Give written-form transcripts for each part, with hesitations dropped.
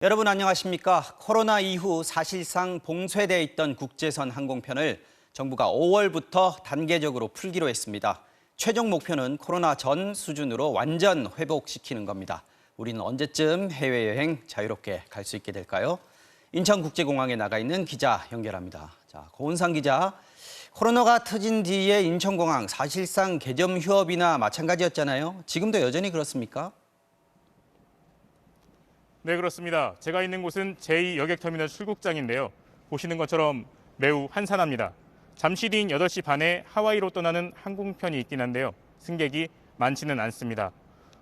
여러분 안녕하십니까? 코로나 이후 사실상 봉쇄돼 있던 국제선 항공편을 정부가 5월부터 단계적으로 풀기로 했습니다. 최종 목표는 코로나 전 수준으로 완전 회복시키는 겁니다. 우리는 언제쯤 해외여행 자유롭게 갈 수 있게 될까요? 인천국제공항에 나가 있는 기자 연결합니다. 자, 고은상 기자, 코로나가 터진 뒤에 인천공항 사실상 개점 휴업이나 마찬가지였잖아요. 지금도 여전히 그렇습니까? 네, 그렇습니다. 제가 있는 곳은 제2여객터미널 출국장인데요. 보시는 것처럼 매우 한산합니다. 잠시 뒤인 8시 반에 하와이로 떠나는 항공편이 있긴 한데요. 승객이 많지는 않습니다.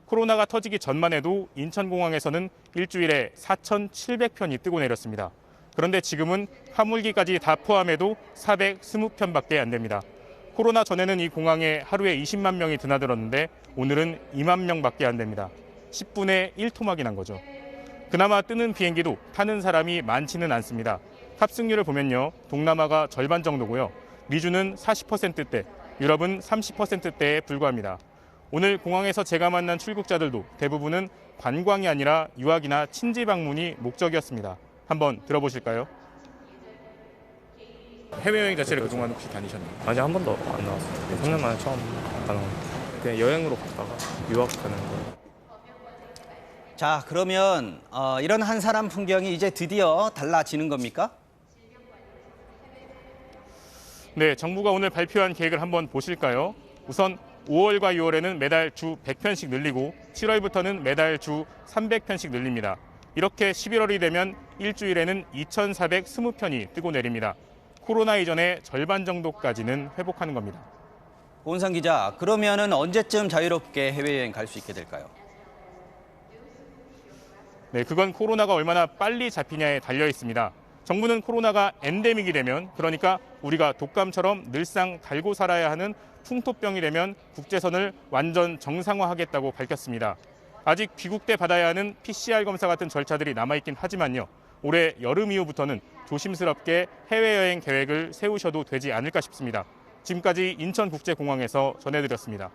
코로나가 터지기 전만 해도 인천공항에서는 일주일에 4,700편이 뜨고 내렸습니다. 그런데 지금은 화물기까지 다 포함해도 420편밖에 안 됩니다. 코로나 전에는 이 공항에 하루에 20만 명이 드나들었는데 오늘은 2만 명밖에 안 됩니다. 10분의 1토막이 난 거죠. 그나마 뜨는 비행기도 타는 사람이 많지는 않습니다. 탑승률을 보면요, 동남아가 절반 정도고요. 미주는 40%대, 유럽은 30%대에 불과합니다. 오늘 공항에서 제가 만난 출국자들도 대부분은 관광이 아니라 유학이나 친지 방문이 목적이었습니다. 한번 들어보실까요? 해외여행 자체를 그동안 혹시 다니셨나요? 아직 한 번도 안 나왔어요. 3년 만에 처음 가는 거. 그냥 여행으로 갔다가 유학 가는 거. 자, 그러면 이런 한산한 풍경이 이제 드디어 달라지는 겁니까? 네, 정부가 오늘 발표한 계획을 한번 보실까요? 우선 5월과 6월에는 매달 주 100편씩 늘리고 7월부터는 매달 주 300편씩 늘립니다. 이렇게 11월이 되면 일주일에는 2,420편이 뜨고 내립니다. 코로나 이전의 절반 정도까지는 회복하는 겁니다. 고은상 기자, 그러면은 언제쯤 자유롭게 해외여행 갈 수 있게 될까요? 네, 그건 코로나가 얼마나 빨리 잡히냐에 달려 있습니다. 정부는 코로나가 엔데믹이 되면, 그러니까 우리가 독감처럼 늘상 달고 살아야 하는 풍토병이 되면 국제선을 완전 정상화하겠다고 밝혔습니다. 아직 귀국 때 받아야 하는 PCR 검사 같은 절차들이 남아있긴 하지만요. 올해 여름 이후부터는 조심스럽게 해외여행 계획을 세우셔도 되지 않을까 싶습니다. 지금까지 인천국제공항에서 전해드렸습니다.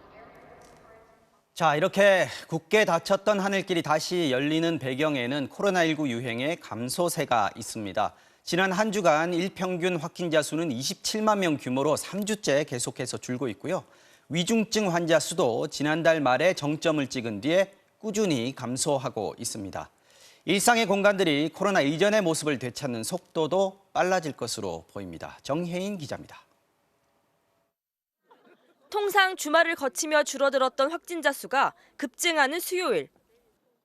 자, 이렇게 굳게 닫혔던 하늘길이 다시 열리는 배경에는 코로나19 유행의 감소세가 있습니다. 지난 한 주간 일평균 확진자 수는 27만 명 규모로 3주째 계속해서 줄고 있고요. 위중증 환자 수도 지난달 말에 정점을 찍은 뒤에 꾸준히 감소하고 있습니다. 일상의 공간들이 코로나 이전의 모습을 되찾는 속도도 빨라질 것으로 보입니다. 정혜인 기자입니다. 통상 주말을 거치며 줄어들었던 확진자 수가 급증하는 수요일.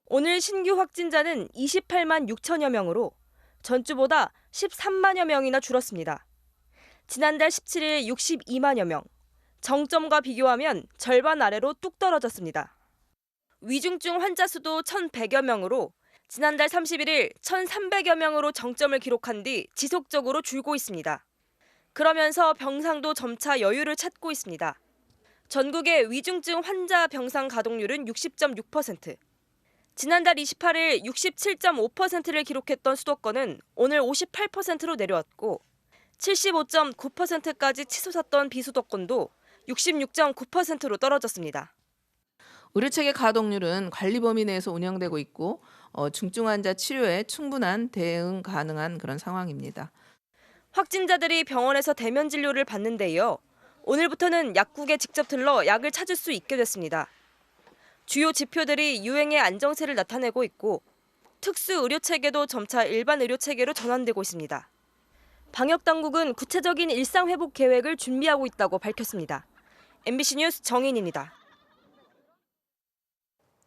오늘 신규 확진자는 28만 6천여 명으로 전주보다 13만여 명이나 줄었습니다. 지난달 17일 62만여 명, 정점과 비교하면 절반 아래로 뚝 떨어졌습니다. 위중증 환자 수도 1,100여 명으로 지난달 31일 1,300여 명으로 정점을 기록한 뒤 지속적으로 줄고 있습니다. 그러면서 병상도 점차 여유를 찾고 있습니다. 전국의 위중증 환자 병상 가동률은 60.6%. 지난달 28일 67.5%를 기록했던 수도권은 오늘 58%로 내려왔고 75.9%까지 치솟았던 비수도권도 66.9%로 떨어졌습니다. 의료체계 가동률은 관리 범위 내에서 운영되고 있고 중증 환자 치료에 충분한 대응 가능한 그런 상황입니다. 확진자들이 병원에서 대면 진료를 받는 데 이어 오늘부터는 약국에 직접 들러 약을 찾을 수 있게 됐습니다. 주요 지표들이 유행의 안정세를 나타내고 있고 특수 의료체계도 점차 일반 의료체계로 전환되고 있습니다. 방역당국은 구체적인 일상회복 계획을 준비하고 있다고 밝혔습니다. MBC 뉴스 정인입니다.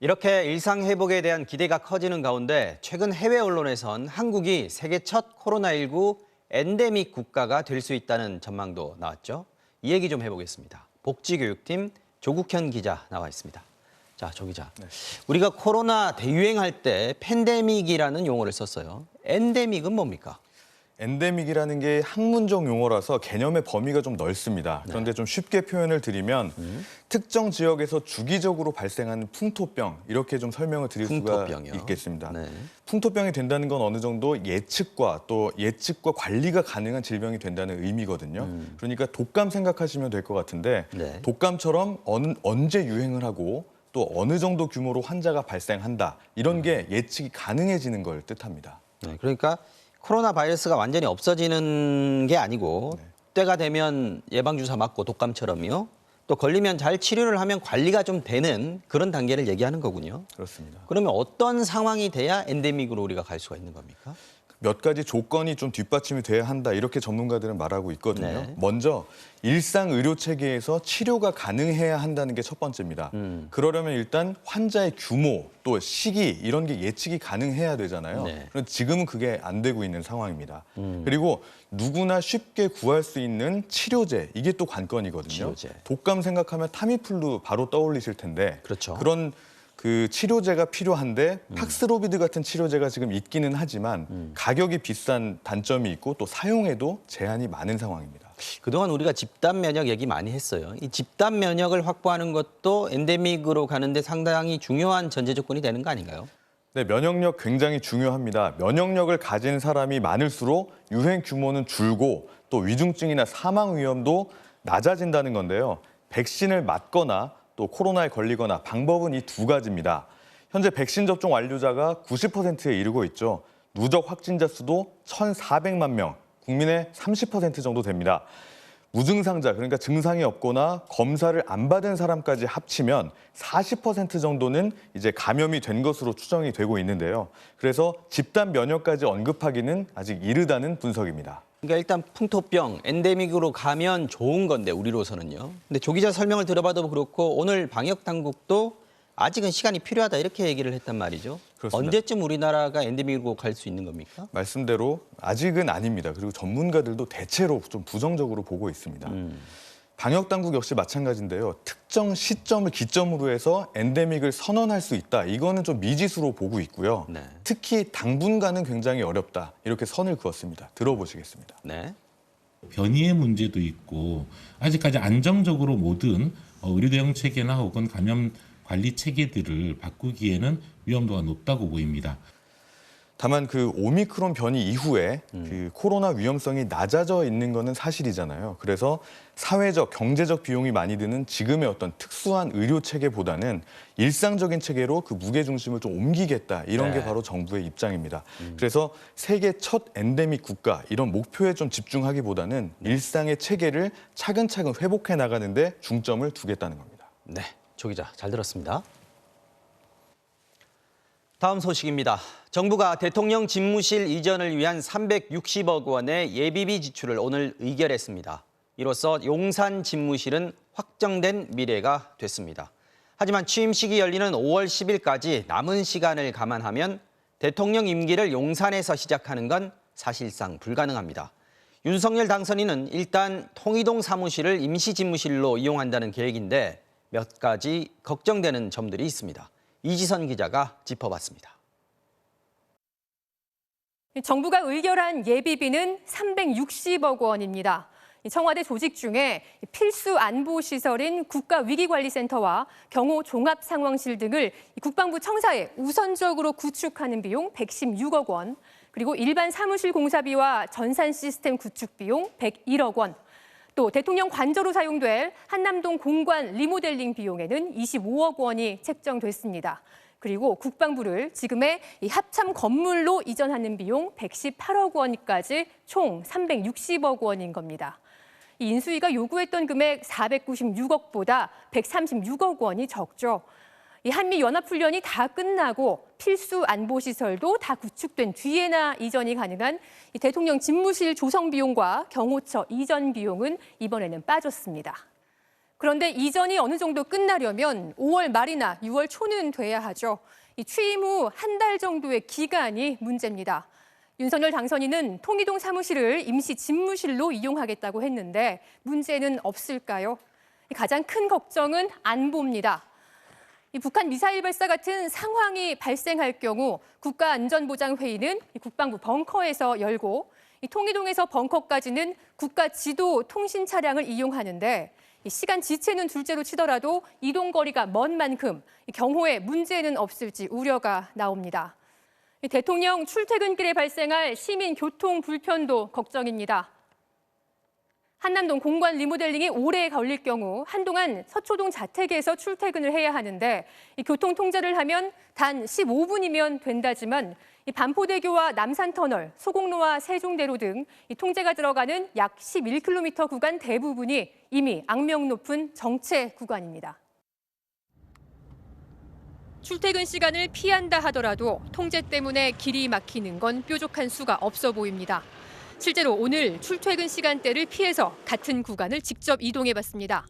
이렇게 일상 회복에 대한 기대가 커지는 가운데 최근 해외 언론에선 한국이 세계 첫 코로나19 엔데믹 국가가 될 수 있다는 전망도 나왔죠. 이 얘기 좀 해보겠습니다. 복지교육팀 조국현 기자 나와 있습니다. 자, 조 기자. 네. 우리가 코로나 대유행할 때 팬데믹이라는 용어를 썼어요. 엔데믹은 뭡니까? 엔데믹이라는 게 학문적 용어라서 개념의 범위가 좀 넓습니다. 그런데 좀 쉽게 표현을 드리면 특정 지역에서 주기적으로 발생하는 풍토병, 이렇게 좀 설명을 드릴 풍토병이요. 수가 있겠습니다. 네. 풍토병이 된다는 건 어느 정도 예측과 관리가 가능한 질병이 된다는 의미거든요. 그러니까 독감 생각하시면 될 것 같은데 네. 독감처럼 언제 유행을 하고 또 어느 정도 규모로 환자가 발생한다. 이런 게 예측이 가능해지는 걸 뜻합니다. 네, 그러니까 코로나 바이러스가 완전히 없어지는 게 아니고 때가 되면 예방주사 맞고 독감처럼요. 또 걸리면 잘 치료를 하면 관리가 좀 되는 그런 단계를 얘기하는 거군요. 그렇습니다. 그러면 어떤 상황이 돼야 엔데믹으로 우리가 갈 수가 있는 겁니까? 몇 가지 조건이 좀 뒷받침이 돼야 한다 이렇게 전문가들은 말하고 있거든요. 네. 먼저 일상 의료 체계에서 치료가 가능해야 한다는 게 첫 번째입니다. 그러려면 일단 환자의 규모 또 시기 이런 게 예측이 가능해야 되잖아요. 네. 그런데 지금은 그게 안 되고 있는 상황입니다. 그리고 누구나 쉽게 구할 수 있는 치료제 이게 또 관건이거든요. 치료제. 독감 생각하면 타미플루 바로 떠올리실 텐데 그렇죠. 그런 그 치료제가 필요한데 팍스로비드 같은 치료제가 지금 있기는 하지만 가격이 비싼 단점이 있고 또 사용에도 제한이 많은 상황입니다. 그동안 우리가 집단 면역 얘기 많이 했어요. 이 집단 면역을 확보하는 것도 엔데믹으로 가는데 상당히 중요한 전제 조건이 되는 거 아닌가요? 네, 면역력 굉장히 중요합니다. 면역력을 가진 사람이 많을수록 유행 규모는 줄고 또 위중증이나 사망 위험도 낮아진다는 건데요. 백신을 맞거나 또 코로나에 걸리거나 방법은 이 두 가지입니다. 현재 백신 접종 완료자가 90%에 이르고 있죠. 누적 확진자 수도 1,400만 명, 국민의 30% 정도 됩니다. 무증상자, 그러니까 증상이 없거나 검사를 안 받은 사람까지 합치면 40% 정도는 이제 감염이 된 것으로 추정이 되고 있는데요. 그래서 집단 면역까지 언급하기는 아직 이르다는 분석입니다. 그러니까 일단 풍토병, 엔데믹으로 가면 좋은 건데 우리로서는요. 근데 조 기자 설명을 들어봐도 그렇고 오늘 방역 당국도 아직은 시간이 필요하다 이렇게 얘기를 했단 말이죠. 그렇습니다. 언제쯤 우리나라가 엔데믹으로 갈 수 있는 겁니까? 말씀대로 아직은 아닙니다. 그리고 전문가들도 대체로 좀 부정적으로 보고 있습니다. 방역 당국 역시 마찬가지인데요. 특정 시점을 기점으로 해서 엔데믹을 선언할 수 있다. 이거는 좀 미지수로 보고 있고요. 네. 특히 당분간은 굉장히 어렵다. 이렇게 선을 그었습니다. 들어보시겠습니다. 네. 변이의 문제도 있고 아직까지 안정적으로 모든 의료 대응 체계나 혹은 감염 관리 체계들을 바꾸기에는 위험도가 높다고 보입니다. 다만 그 오미크론 변이 이후에 그 코로나 위험성이 낮아져 있는 거는 사실이잖아요. 그래서 사회적, 경제적 비용이 많이 드는 지금의 어떤 특수한 의료 체계보다는 일상적인 체계로 그 무게 중심을 좀 옮기겠다. 이런 네. 게 바로 정부의 입장입니다. 그래서 세계 첫 엔데믹 국가 이런 목표에 좀 집중하기보다는 일상의 체계를 차근차근 회복해 나가는데 중점을 두겠다는 겁니다. 네, 조 기자 잘 들었습니다. 다음 소식입니다. 정부가 대통령 집무실 이전을 위한 360억 원의 예비비 지출을 오늘 의결했습니다. 이로써 용산 집무실은 확정된 미래가 됐습니다. 하지만 취임식이 열리는 5월 10일까지 남은 시간을 감안하면 대통령 임기를 용산에서 시작하는 건 사실상 불가능합니다. 윤석열 당선인은 일단 통이동 사무실을 임시 집무실로 이용한다는 계획인데 몇 가지 걱정되는 점들이 있습니다. 이지선 기자가 짚어봤습니다. 정부가 의결한 예비비는 360억 원입니다. 청와대 조직 중에 필수 안보 시설인 국가위기관리센터와 경호 종합상황실 등을 국방부 청사에 우선적으로 구축하는 비용 116억 원, 그리고 일반 사무실 공사비와 전산 시스템 구축 비용 101억 원, 또 대통령 관저로 사용될 한남동 공관 리모델링 비용에는 25억 원이 책정됐습니다. 그리고 국방부를 지금의 이 합참 건물로 이전하는 비용 118억 원까지 총 360억 원인 겁니다. 이 인수위가 요구했던 금액 496억보다 136억 원이 적죠. 이 한미 연합훈련이 다 끝나고 필수 안보시설도 다 구축된 뒤에나 이전이 가능한 이 대통령 집무실 조성 비용과 경호처 이전 비용은 이번에는 빠졌습니다. 그런데 이전이 어느 정도 끝나려면 5월 말이나 6월 초는 돼야 하죠. 이 취임 후 한 달 정도의 기간이 문제입니다. 윤석열 당선인은 통이동 사무실을 임시 집무실로 이용하겠다고 했는데 문제는 없을까요? 가장 큰 걱정은 안보입니다. 이 북한 미사일 발사 같은 상황이 발생할 경우 국가안전보장회의는 국방부 벙커에서 열고 이 통이동에서 벙커까지는 국가 지도 통신 차량을 이용하는데 시간 지체는 둘째로 치더라도 이동 거리가 먼 만큼 경호에 문제는 없을지 우려가 나옵니다. 대통령 출퇴근길에 발생할 시민 교통 불편도 걱정입니다. 한남동 공관 리모델링이 오래 걸릴 경우 한동안 서초동 자택에서 출퇴근을 해야 하는데 이 교통 통제를 하면 단 15분이면 된다지만 이 반포대교와 남산터널, 소곡로와 세종대로 등 이 통제가 들어가는 약 11km 구간 대부분이 이미 악명 높은 정체 구간입니다. 출퇴근 시간을 피한다 하더라도 통제 때문에 길이 막히는 건 뾰족한 수가 없어 보입니다. 실제로 오늘 출퇴근 시간대를 피해서 같은 구간을 직접 이동해봤습니다.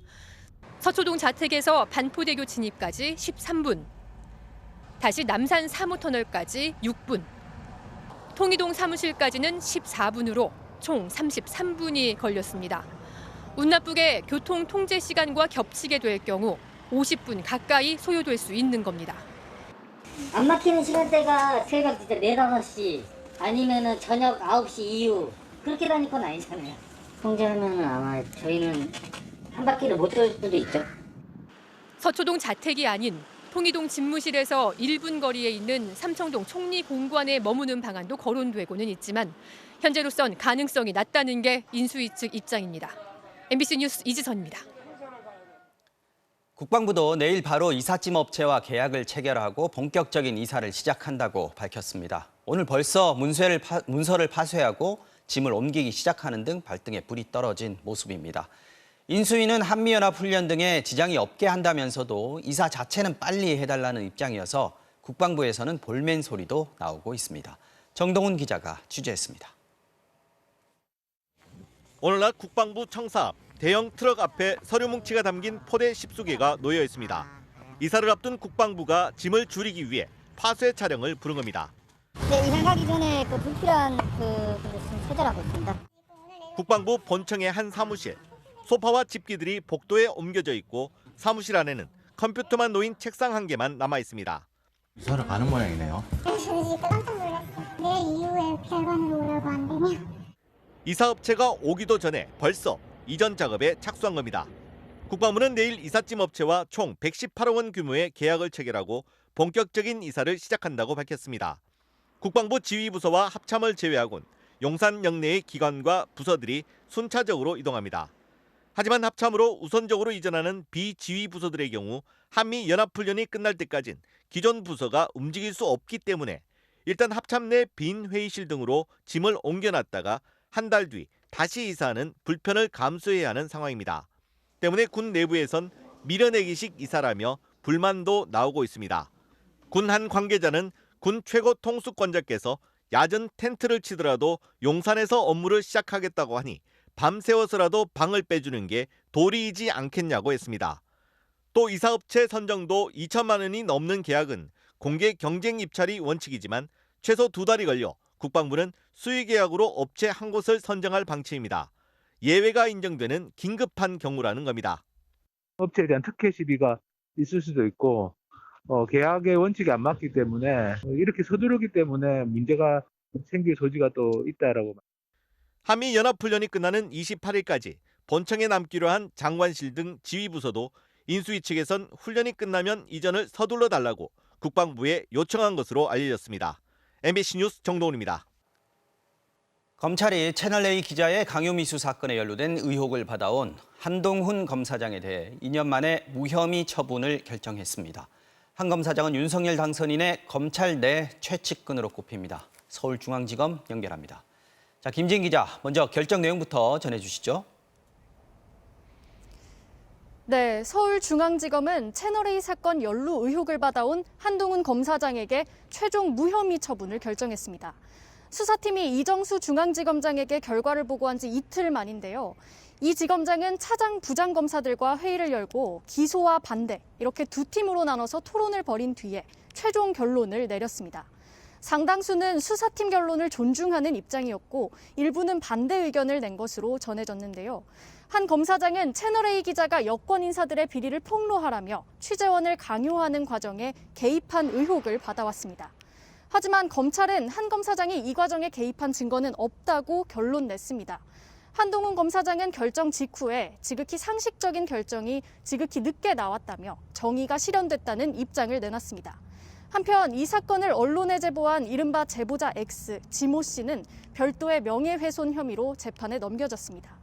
서초동 자택에서 반포대교 진입까지 13분, 다시 남산 3호 터널까지 6분, 통이동 사무실까지는 14분으로 총 33분이 걸렸습니다. 운 나쁘게 교통 통제 시간과 겹치게 될 경우 50분 가까이 소요될 수 있는 겁니다. 안 막히는 시간대가 새벽 진짜 4, 5시 아니면은 저녁 9시 이후 그렇게 다닐 건 아니잖아요. 통제하면은 아마 저희는 한 바퀴를 못 돌 수도 있죠. 서초동 자택이 아닌 통이동 집무실에서 1분 거리에 있는 삼청동 총리공관에 머무는 방안도 거론되고는 있지만 현재로선 가능성이 낮다는 게 인수위 측 입장입니다. MBC 뉴스 이지선입니다. 국방부도 내일 바로 이삿짐 업체와 계약을 체결하고 본격적인 이사를 시작한다고 밝혔습니다. 오늘 벌써 문서를 파쇄하고 짐을 옮기기 시작하는 등 발등에 불이 떨어진 모습입니다. 인수위는 한미연합훈련 등에 지장이 없게 한다면서도 이사 자체는 빨리 해달라는 입장이어서 국방부에서는 볼멘 소리도 나오고 있습니다. 정동훈 기자가 취재했습니다. 오늘날 국방부 청사 앞 대형 트럭 앞에 서류 뭉치가 담긴 포대 10수개가 놓여 있습니다. 이사를 앞둔 국방부가 짐을 줄이기 위해 파쇄 차량을 부른 겁니다. 네, 이사가기 전에 불필요한 지금 처리하고 있습니다. 국방부 본청의 한 사무실. 소파와 집기들이 복도에 옮겨져 있고 사무실 안에는 컴퓨터만 놓인 책상 한 개만 남아 있습니다. 이사를 가는 모양이네요. 깜짝 놀랐어요. 내일 이후에 결과를 오라고 한대요. 이사업체가 오기도 전에 벌써 이전 작업에 착수한 겁니다. 국방부는 내일 이삿짐 업체와 총 118억 원 규모의 계약을 체결하고 본격적인 이사를 시작한다고 밝혔습니다. 국방부 지휘부서와 합참을 제외하곤 용산 영내의 기관과 부서들이 순차적으로 이동합니다. 하지만 합참으로 우선적으로 이전하는 비지휘부서들의 경우 한미연합훈련이 끝날 때까진 기존 부서가 움직일 수 없기 때문에 일단 합참 내 빈 회의실 등으로 짐을 옮겨놨다가 한 달 뒤 다시 이사하는 불편을 감수해야 하는 상황입니다. 때문에 군 내부에선 밀어내기식 이사라며 불만도 나오고 있습니다. 군 한 관계자는 군 최고 통수권자께서 야전 텐트를 치더라도 용산에서 업무를 시작하겠다고 하니 밤새워서라도 방을 빼주는 게 도리이지 않겠냐고 했습니다. 또 이사업체 선정도 2천만 원이 넘는 계약은 공개 경쟁 입찰이 원칙이지만 최소 2달이 걸려 국방부는 수의계약으로 업체 한 곳을 선정할 방침입니다. 예외가 인정되는 긴급한 경우라는 겁니다. 업체에 대한 특혜 시비가 있을 수도 있고 계약의 원칙이 안 맞기 때문에 이렇게 서두르기 때문에 문제가 생길 소지가 또 있다라고. 한미연합훈련이 끝나는 28일까지 본청에 남기로 한 장관실 등 지휘부서도 인수위 측에선 훈련이 끝나면 이전을 서둘러 달라고 국방부에 요청한 것으로 알려졌습니다. MBC 뉴스 정동훈입니다. 검찰이 채널A 기자의 강요미수 사건에 연루된 의혹을 받아온 한동훈 검사장에 대해 2년 만에 무혐의 처분을 결정했습니다. 한 검사장은 윤석열 당선인의 검찰 내 최측근으로 꼽힙니다. 서울중앙지검 연결합니다. 자, 김진 기자, 먼저 결정 내용부터 전해주시죠. 네, 서울중앙지검은 채널A 사건 연루 의혹을 받아온 한동훈 검사장에게 최종 무혐의 처분을 결정했습니다. 수사팀이 이정수 중앙지검장에게 결과를 보고한 지 이틀 만인데요. 이 지검장은 차장 부장검사들과 회의를 열고 기소와 반대 이렇게 두 팀으로 나눠서 토론을 벌인 뒤에 최종 결론을 내렸습니다. 상당수는 수사팀 결론을 존중하는 입장이었고 일부는 반대 의견을 낸 것으로 전해졌는데요. 한 검사장은 채널A 기자가 여권 인사들의 비리를 폭로하라며 취재원을 강요하는 과정에 개입한 의혹을 받아왔습니다. 하지만 검찰은 한 검사장이 이 과정에 개입한 증거는 없다고 결론 냈습니다. 한동훈 검사장은 결정 직후에 지극히 상식적인 결정이 지극히 늦게 나왔다며 정의가 실현됐다는 입장을 내놨습니다. 한편 이 사건을 언론에 제보한 이른바 제보자 X, 지모 씨는 별도의 명예훼손 혐의로 재판에 넘겨졌습니다.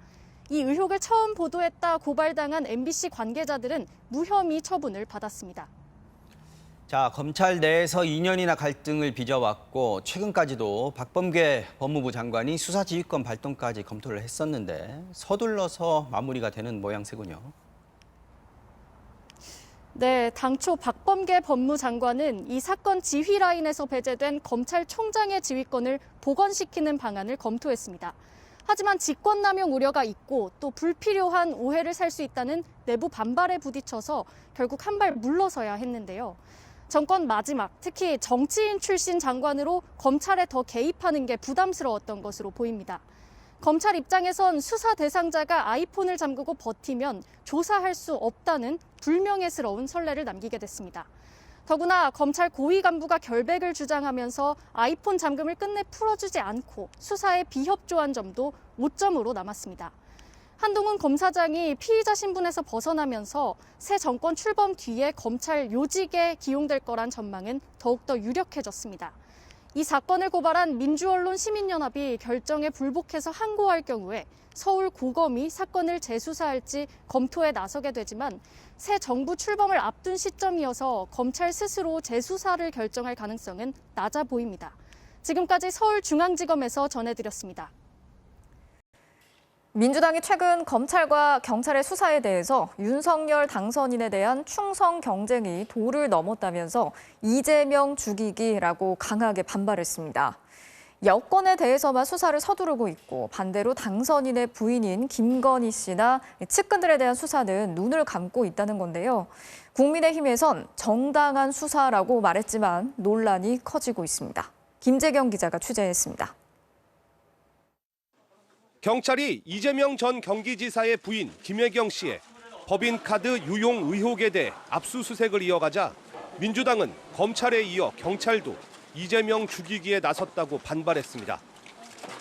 이 의혹을 처음 보도했다 고발당한 MBC 관계자들은 무혐의 처분을 받았습니다. 자, 검찰 내에서 2년이나 갈등을 빚어왔고 최근까지도 박범계 법무부 장관이 수사지휘권 발동까지 검토를 했었는데 서둘러서 마무리가 되는 모양새군요. 네, 당초 박범계 법무장관은 이 사건 지휘 라인에서 배제된 검찰총장의 지휘권을 복원시키는 방안을 검토했습니다. 하지만 직권남용 우려가 있고 또 불필요한 오해를 살 수 있다는 내부 반발에 부딪혀서 결국 한 발 물러서야 했는데요. 정권 마지막, 특히 정치인 출신 장관으로 검찰에 더 개입하는 게 부담스러웠던 것으로 보입니다. 검찰 입장에선 수사 대상자가 아이폰을 잠그고 버티면 조사할 수 없다는 불명예스러운 선례를 남기게 됐습니다. 더구나 검찰 고위 간부가 결백을 주장하면서 아이폰 잠금을 끝내 풀어주지 않고 수사에 비협조한 점도 오점으로 남았습니다. 한동훈 검사장이 피의자 신분에서 벗어나면서 새 정권 출범 뒤에 검찰 요직에 기용될 거란 전망은 더욱더 유력해졌습니다. 이 사건을 고발한 민주언론 시민연합이 결정에 불복해서 항고할 경우에 서울고검이 사건을 재수사할지 검토에 나서게 되지만 새 정부 출범을 앞둔 시점이어서 검찰 스스로 재수사를 결정할 가능성은 낮아 보입니다. 지금까지 서울중앙지검에서 전해드렸습니다. 민주당이 최근 검찰과 경찰의 수사에 대해서 윤석열 당선인에 대한 충성 경쟁이 도를 넘었다면서 이재명 죽이기라고 강하게 반발했습니다. 여권에 대해서만 수사를 서두르고 있고 반대로 당선인의 부인인 김건희 씨나 측근들에 대한 수사는 눈을 감고 있다는 건데요. 국민의힘에선 정당한 수사라고 말했지만 논란이 커지고 있습니다. 김재경 기자가 취재했습니다. 경찰이 이재명 전 경기지사의 부인 김혜경 씨의 법인카드 유용 의혹에 대해 압수수색을 이어가자 민주당은 검찰에 이어 경찰도 이재명 죽이기에 나섰다고 반발했습니다.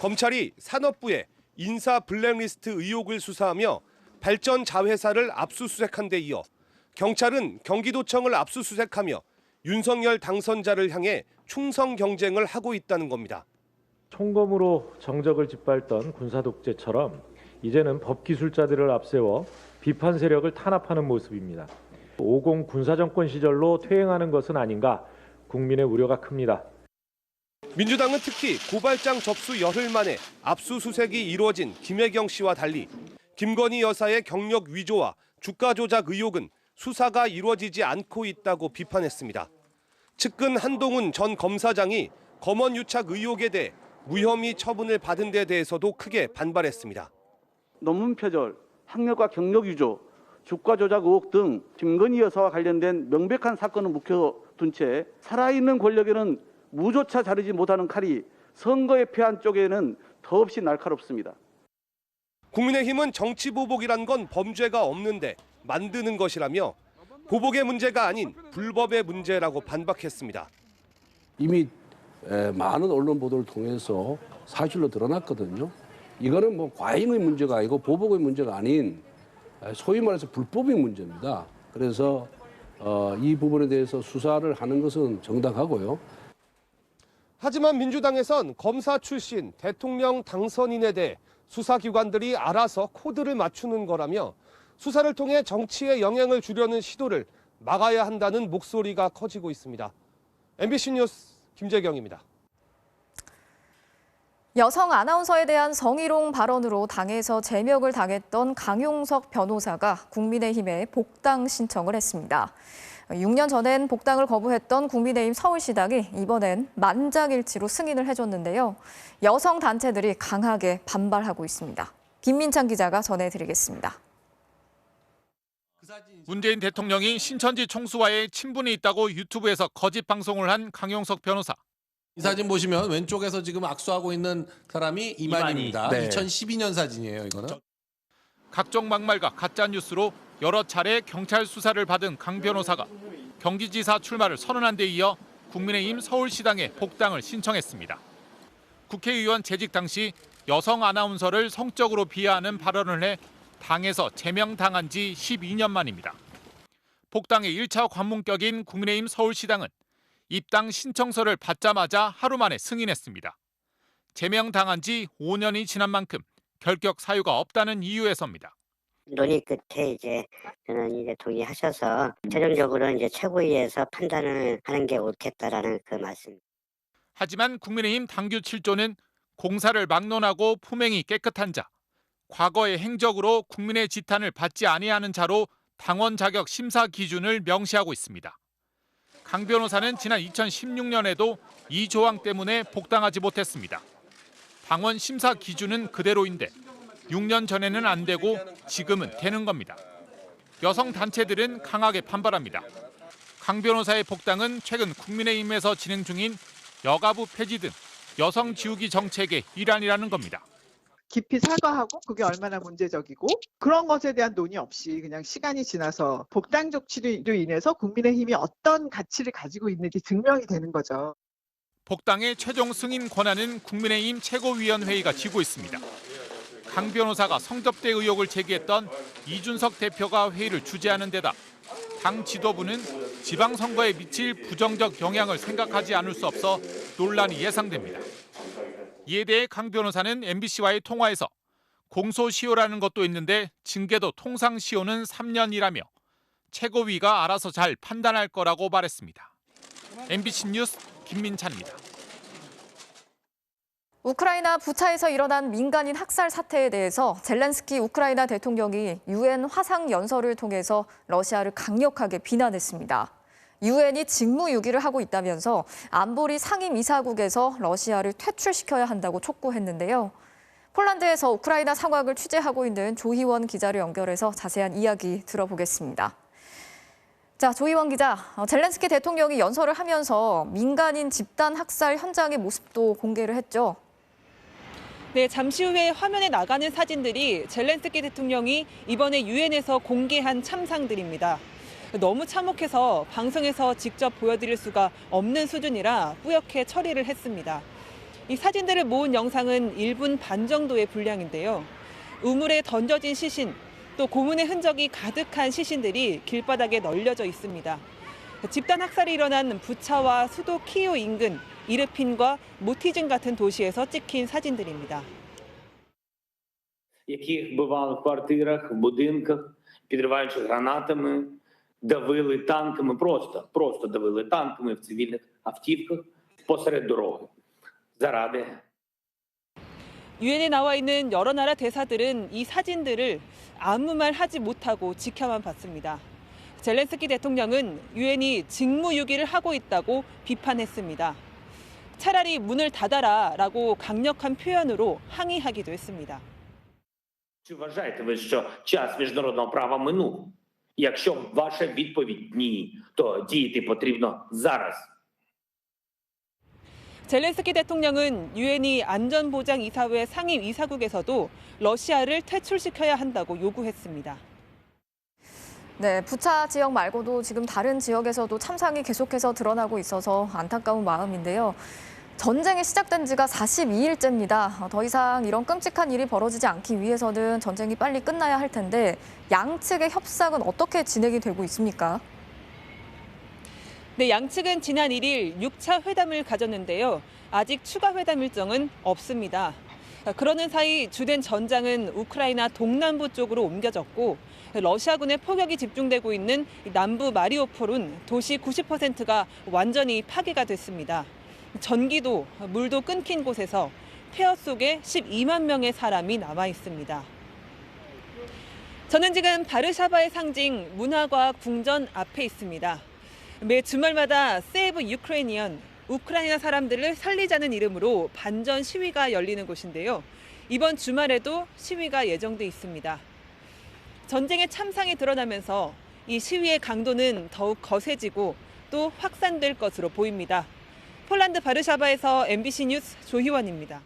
검찰이 산업부의 인사 블랙리스트 의혹을 수사하며 발전 자회사를 압수수색한 데 이어 경찰은 경기도청을 압수수색하며 윤석열 당선자를 향해 충성 경쟁을 하고 있다는 겁니다. 총검으로 정적을 짓밟던 군사독재처럼 이제는 법기술자들을 앞세워 비판 세력을 탄압하는 모습입니다. 50 군사정권 시절로 퇴행하는 것은 아닌가 국민의 우려가 큽니다. 민주당은 특히 고발장 접수 열흘 만에 압수수색이 이루어진 김혜경 씨와 달리 김건희 여사의 경력 위조와 주가 조작 의혹은 수사가 이루어지지 않고 있다고 비판했습니다. 측근 한동훈 전 검사장이 검언 유착 의혹에 대해 무혐의 처분을 받은 데 대해서도 크게 반발했습니다. 논문 표절, 학력과 경력 위조, 주가 조작 의혹 등 김건희 여사와 관련된 명백한 사건을 묵혀둔 채 살아있는 권력에는 무조차 자르지 못하는 칼이 선거에 패한 쪽에는 더없이 날카롭습니다. 국민의힘은 정치 보복이란 건 범죄가 없는데 만드는 것이라며 보복의 문제가 아닌 불법의 문제라고 반박했습니다. 이미 많은 언론 보도를 통해서 사실로 드러났거든요. 이거는 뭐 과잉의 문제가 아니고 보복의 문제가 아닌 소위 말해서 불법의 문제입니다. 그래서 이 부분에 대해서 수사를 하는 것은 정당하고요. 하지만 민주당에선 검사 출신 대통령 당선인에 대해 수사기관들이 알아서 코드를 맞추는 거라며 수사를 통해 정치에 영향을 주려는 시도를 막아야 한다는 목소리가 커지고 있습니다. MBC 뉴스 김재경입니다. 여성 아나운서에 대한 성희롱 발언으로 당에서 제명을 당했던 강용석 변호사가 국민의힘에 복당 신청을 했습니다. 6년 전엔 복당을 거부했던 국민의힘 서울시당이 이번엔 만장일치로 승인을 해줬는데요. 여성 단체들이 강하게 반발하고 있습니다. 김민찬 기자가 전해드리겠습니다. 문재인 대통령이 신천지 총수와의 친분이 있다고 유튜브에서 거짓 방송을 한 강용석 변호사. 이 사진 보시면 왼쪽에서 지금 악수하고 있는 사람이 이만희입니다. 네. 2012년 사진이에요, 이거는. 각종 막말과 가짜 뉴스로 여러 차례 경찰 수사를 받은 강 변호사가 경기지사 출마를 선언한 데 이어 국민의힘 서울시당에 복당을 신청했습니다. 국회의원 재직 당시 여성 아나운서를 성적으로 비하하는 발언을 해 당에서 제명당한 지 12년 만입니다. 복당의 1차 관문격인 국민의힘 서울시당은 입당 신청서를 받자마자 하루 만에 승인했습니다. 제명당한 지 5년이 지난 만큼 결격 사유가 없다는 이유에서입니다. 논의 끝에 이제 저는 이제 동의하셔서 최종적으로 이제 최고위에서 판단을 하는 게 옳겠다라는 그 말씀. 하지만 국민의힘 당규 7조는 공사를 막론하고 품행이 깨끗한 자, 과거의 행적으로 국민의 지탄을 받지 아니하는 자로 당원 자격 심사 기준을 명시하고 있습니다. 강 변호사는 지난 2016년에도 이 조항 때문에 복당하지 못했습니다. 당원 심사 기준은 그대로인데 6년 전에는 안 되고 지금은 되는 겁니다. 여성 단체들은 강하게 반발합니다. 강 변호사의 복당은 최근 국민의힘에서 진행 중인 여가부 폐지 등 여성 지우기 정책의 일환이라는 겁니다. 깊이 사과하고 그게 얼마나 문제적이고 그런 것에 대한 논의 없이 그냥 시간이 지나서 복당 조치로 인해서 국민의힘이 어떤 가치를 가지고 있는지 증명이 되는 거죠. 복당의 최종 승인 권한은 국민의힘 최고위원회의가 쥐고 있습니다. 강 변호사가 성접대 의혹을 제기했던 이준석 대표가 회의를 주재하는 데다 당 지도부는 지방선거에 미칠 부정적 영향을 생각하지 않을 수 없어 논란이 예상됩니다. 이에 대해 강 변호사는 MBC와의 통화에서 공소시효라는 것도 있는데 징계도 통상시효는 3년이라며 최고위가 알아서 잘 판단할 거라고 말했습니다. MBC 뉴스 김민찬입니다. 우크라이나 부차에서 일어난 민간인 학살 사태에 대해서 젤렌스키 우크라이나 대통령이 유엔 화상 연설을 통해서 러시아를 강력하게 비난했습니다. 유엔이 직무유기를 하고 있다면서 안보리 상임이사국에서 러시아를 퇴출시켜야 한다고 촉구했는데요. 폴란드에서 우크라이나 상황을 취재하고 있는 조희원 기자를 연결해서 자세한 이야기 들어보겠습니다. 자, 조희원 기자, 젤렌스키 대통령이 연설을 하면서 민간인 집단 학살 현장의 모습도 공개를 했죠. 네, 잠시 후에 화면에 나가는 사진들이 젤렌스키 대통령이 이번에 유엔에서 공개한 참상들입니다. 너무 참혹해서 방송에서 직접 보여드릴 수가 없는 수준이라 뿌옇게 처리를 했습니다. 이 사진들을 모은 영상은 1분 반 정도의 분량인데요. 우물에 던져진 시신, 또 고문의 흔적이 가득한 시신들이 길바닥에 널려져 있습니다. 집단 학살이 일어난 부차와 수도 키이우 인근 이르핀과 모티즌 같은 도시에서 찍힌 사진들입니다. які вбивали в квартирах, в будинках, підриваючи гранатами, давили танками, просто давили танками в цивільних автівках посеред дороги. заради. 유엔에 나와 있는 여러 나라 대사들은 이 사진들을 아무 말 하지 못하고 지켜만 봤습니다. 젤렌스키 대통령은 유엔이 직무유기를 하고 있다고 비판했습니다. 차라리 문을 닫아라라고 강력한 표현으로 항의하기도 했습니다. Чи вважаєте ви, що час міжнародного права минув? Якщо ваша відповідь ні, то діяти потрібно зараз. 젤렌스키 대통령은 유엔이 안전보장이사회 상임이사국에서도 러시아를 퇴출시켜야 한다고 요구했습니다. 네, 부차 지역 말고도 지금 다른 지역에서도 참상이 계속해서 드러나고 있어서 안타까운 마음인데요. 전쟁이 시작된 지가 42일째입니다. 더 이상 이런 끔찍한 일이 벌어지지 않기 위해서는 전쟁이 빨리 끝나야 할 텐데 양측의 협상은 어떻게 진행이 되고 있습니까? 네, 양측은 지난 1일 6차 회담을 가졌는데요. 아직 추가 회담 일정은 없습니다. 그러는 사이 주된 전장은 우크라이나 동남부 쪽으로 옮겨졌고 러시아군의 포격이 집중되고 있는 남부 마리우폴은 도시 90%가 완전히 파괴가 됐습니다. 전기도 물도 끊긴 곳에서 폐허 속에 12만 명의 사람이 남아 있습니다. 저는 지금 바르샤바의 상징 문화과학 궁전 앞에 있습니다. 매 주말마다 세이브 유크레니언, 우크라이나 사람들을 살리자는 이름으로 반전 시위가 열리는 곳인데요. 이번 주말에도 시위가 예정돼 있습니다. 전쟁의 참상이 드러나면서 이 시위의 강도는 더욱 거세지고 또 확산될 것으로 보입니다. 폴란드 바르샤바에서 MBC 뉴스 조희원입니다.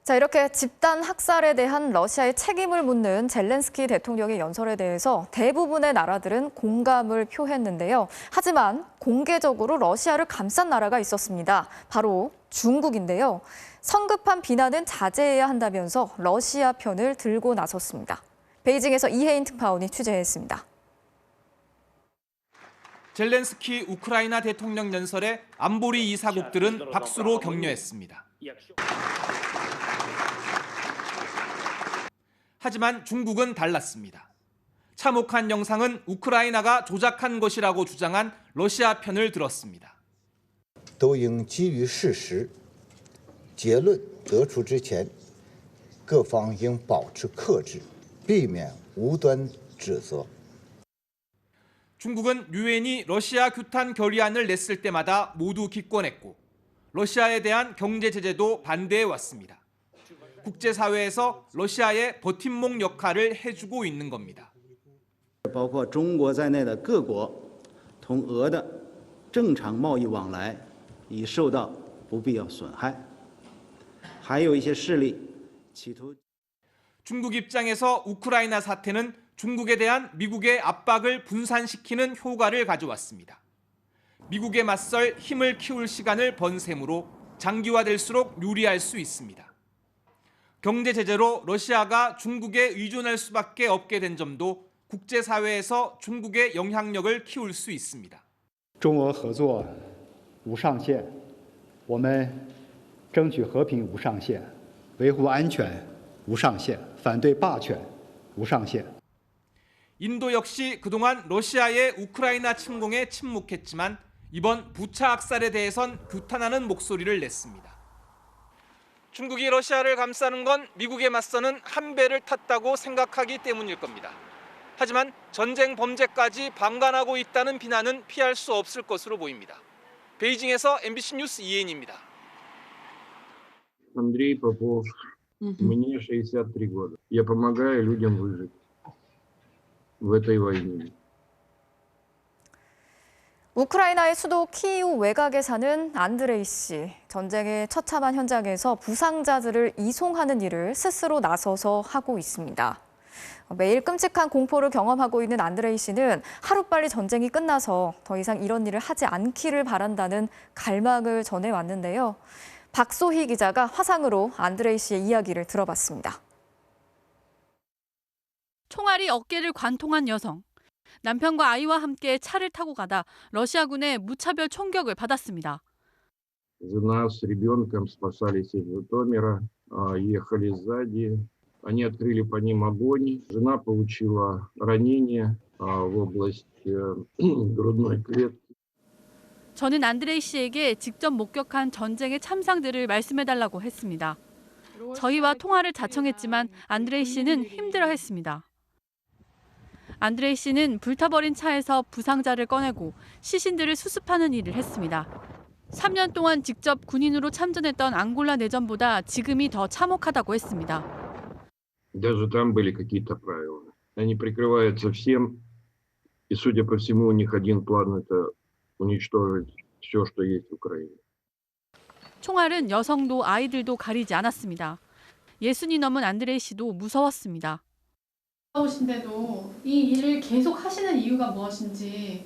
자, 이렇게 집단 학살에 대한 러시아의 책임을 묻는 젤렌스키 대통령의 연설에 대해서 대부분의 나라들은 공감을 표했는데요. 하지만 공개적으로 러시아를 감싼 나라가 있었습니다. 바로 중국인데요. 성급한 비난은 자제해야 한다면서 러시아 편을 들고 나섰습니다. 베이징에서 이혜인 특파원이 취재했습니다. 젤렌스키 우크라이나 대통령 연설에 안보리 이사국들은 박수로 격려했습니다. 하지만 중국은 달랐습니다. 참혹한 영상은 우크라이나가 조작한 것이라고 주장한 러시아 편을 들었습니다. 都应基于事实，结论得出之前，各方应保持克制，避免无端指责。 중국은 유엔이 러시아 규탄 결의안을 냈을 때마다 모두 기권했고 러시아에 대한 경제 제재도 반대해 왔습니다. 국제사회에서 러시아의 버팀목 역할을 해주고 있는 겁니다. 包括中国在内的各国同俄的正常贸易往来已受到不必要损害，还有一些势力企图。 중국 입장에서 우크라이나 사태는 중국에 대한 미국의 압박을 분산시키는 효과를 가져왔습니다. 미국에 맞설 힘을 키울 시간을 번 셈으로 장기화될수록 유리할 수 있습니다. 경제 제재로 러시아가 중국에 의존할 수밖에 없게 된 점도 국제사회에서 중국의 영향력을 키울 수 있습니다. 中俄合作无上限，我们争取和平无上限，维护安全无上限，反对霸权无上限。 인도 역시 그동안 러시아의 우크라이나 침공에 침묵했지만 이번 부차 악살에 대해선 규탄하는 목소리를 냈습니다. 중국이 러시아를 감싸는 건 미국에 맞서는 한 배를 탔다고 생각하기 때문일 겁니다. 하지만 전쟁 범죄까지 방관하고 있다는 비난은 피할 수 없을 것으로 보입니다. 베이징에서 MBC 뉴스 이혜인입니다. Андрей Попов, мне 63 года. Я помогаю людям выжить в этой войне. 우크라이나의 수도 키이우 외곽에 사는 안드레이 씨. 전쟁의 처참한 현장에서 부상자들을 이송하는 일을 스스로 나서서 하고 있습니다. 매일 끔찍한 공포를 경험하고 있는 안드레이 씨는 하루빨리 전쟁이 끝나서 더 이상 이런 일을 하지 않기를 바란다는 갈망을 전해왔는데요. 박소희 기자가 화상으로 안드레이 씨의 이야기를 들어봤습니다. 총알이 어깨를 관통한 여성. 남편과 아이와 함께 차를 타고 가다 러시아군의 무차별 총격을 받았습니다. Жена с ребенком спасались из Житомира, ехали сзади. Они открыли по ним огонь. Жена получила ранение в область грудной клетки. 저는 안드레이 씨에게 직접 목격한 전쟁의 참상들을 말씀해달라고 했습니다. 저희와 통화를 자청했지만 안드레이 씨는 힘들어했습니다. 안드레이 씨는 불타버린 차에서 부상자를 꺼내고 시신들을 수습하는 일을 했습니다. 3년 동안 직접 군인으로 참전했던 앙골라 내전보다 지금이 더 참혹하다고 했습니다. Даже там были какие-то правила. Они прикрываются всем, и, судя по всему, у них один план – это уничтожить все, что есть в Украине. 총알은 여성도 아이들도 가리지 않았습니다. 60이 넘은 안드레이 씨도 무서웠습니다. 오신데도 이 일을 계속 하시는 이유가 무엇인지.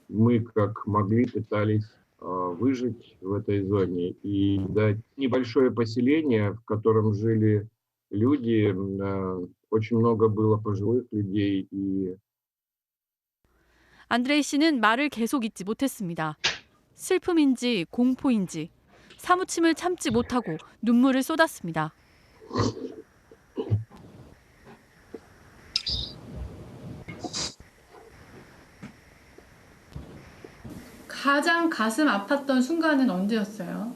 Мы как могли пытались выжить в этой зоне и дать небольшое поселение, в котором жили люди, очень много было пожилых людей и 안드레이 씨는 말을 계속 잇지 못했습니다. 슬픔인지 공포인지 사무침을 참지 못하고 눈물을 쏟았습니다. 가장 가슴 아팠던 순간은 언제였어요?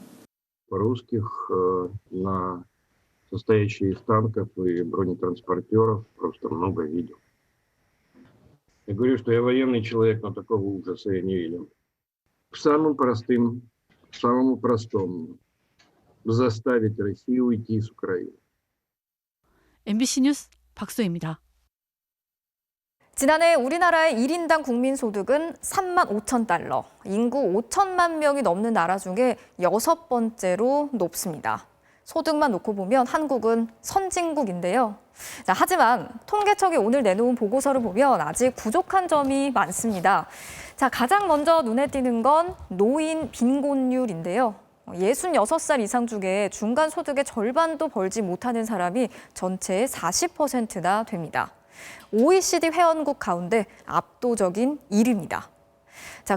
русских состоящие из танков и бронетранспортеров, просто много видел. Я говорю, что я военный человек, но такого ужаса я не видел. Самому простому заставить Россию уйти из Украины. MBC 뉴스 박소희입니다. 지난해 우리나라의 1인당 국민소득은 3만 5천 달러, 인구 5천만 명이 넘는 나라 중에 6번째로 높습니다. 소득만 놓고 보면 한국은 선진국인데요. 하지만 통계청이 오늘 내놓은 보고서를 보면 아직 부족한 점이 많습니다. 가장 먼저 눈에 띄는 건 노인 빈곤율인데요. 66살 이상 중에 중간 소득의 절반도 벌지 못하는 사람이 전체의 40%나 됩니다. OECD 회원국 가운데 압도적인 1위입니다.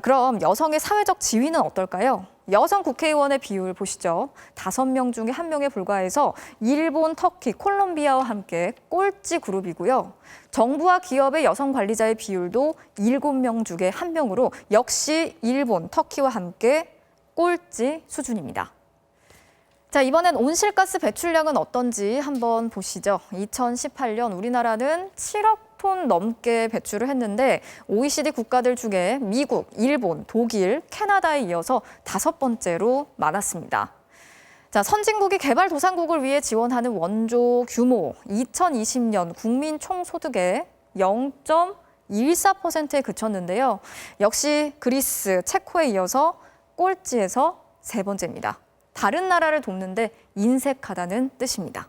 그럼 여성의 사회적 지위는 어떨까요? 여성 국회의원의 비율 보시죠. 5명 중에 1명에 불과해서 일본, 터키, 콜롬비아와 함께 꼴찌 그룹이고요. 정부와 기업의 여성 관리자의 비율도 7명 중에 1명으로 역시 일본, 터키와 함께 꼴찌 수준입니다. 자, 이번엔 온실가스 배출량은 어떤지 한번 보시죠. 2018년 우리나라는 7억 톤 넘게 배출을 했는데 OECD 국가들 중에 미국, 일본, 독일, 캐나다에 이어서 5번째로 많았습니다. 자, 선진국이 개발도상국을 위해 지원하는 원조 규모 2020년 국민 총소득의 0.14%에 그쳤는데요. 역시 그리스, 체코에 이어서 꼴찌에서 3번째입니다. 다른 나라를 돕는데 인색하다는 뜻입니다.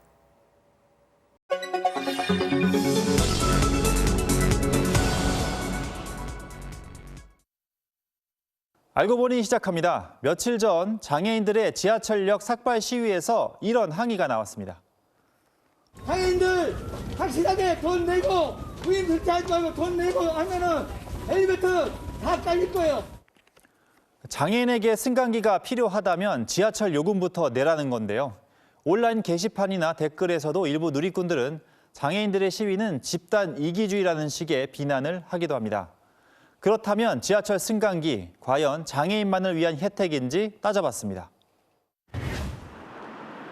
알고 보니 시작합니다. 며칠 전 장애인들의 지하철역 삭발 시위에서 이런 항의가 나왔습니다. 장애인들 확실하게 돈 내고 부인 설치하지 말고 돈 내고 하면은 엘리베이터 다 깔릴 거예요. 장애인에게 승강기가 필요하다면 지하철 요금부터 내라는 건데요. 온라인 게시판이나 댓글에서도 일부 누리꾼들은 장애인들의 시위는 집단 이기주의라는 식의 비난을 하기도 합니다. 그렇다면 지하철 승강기, 과연 장애인만을 위한 혜택인지 따져봤습니다.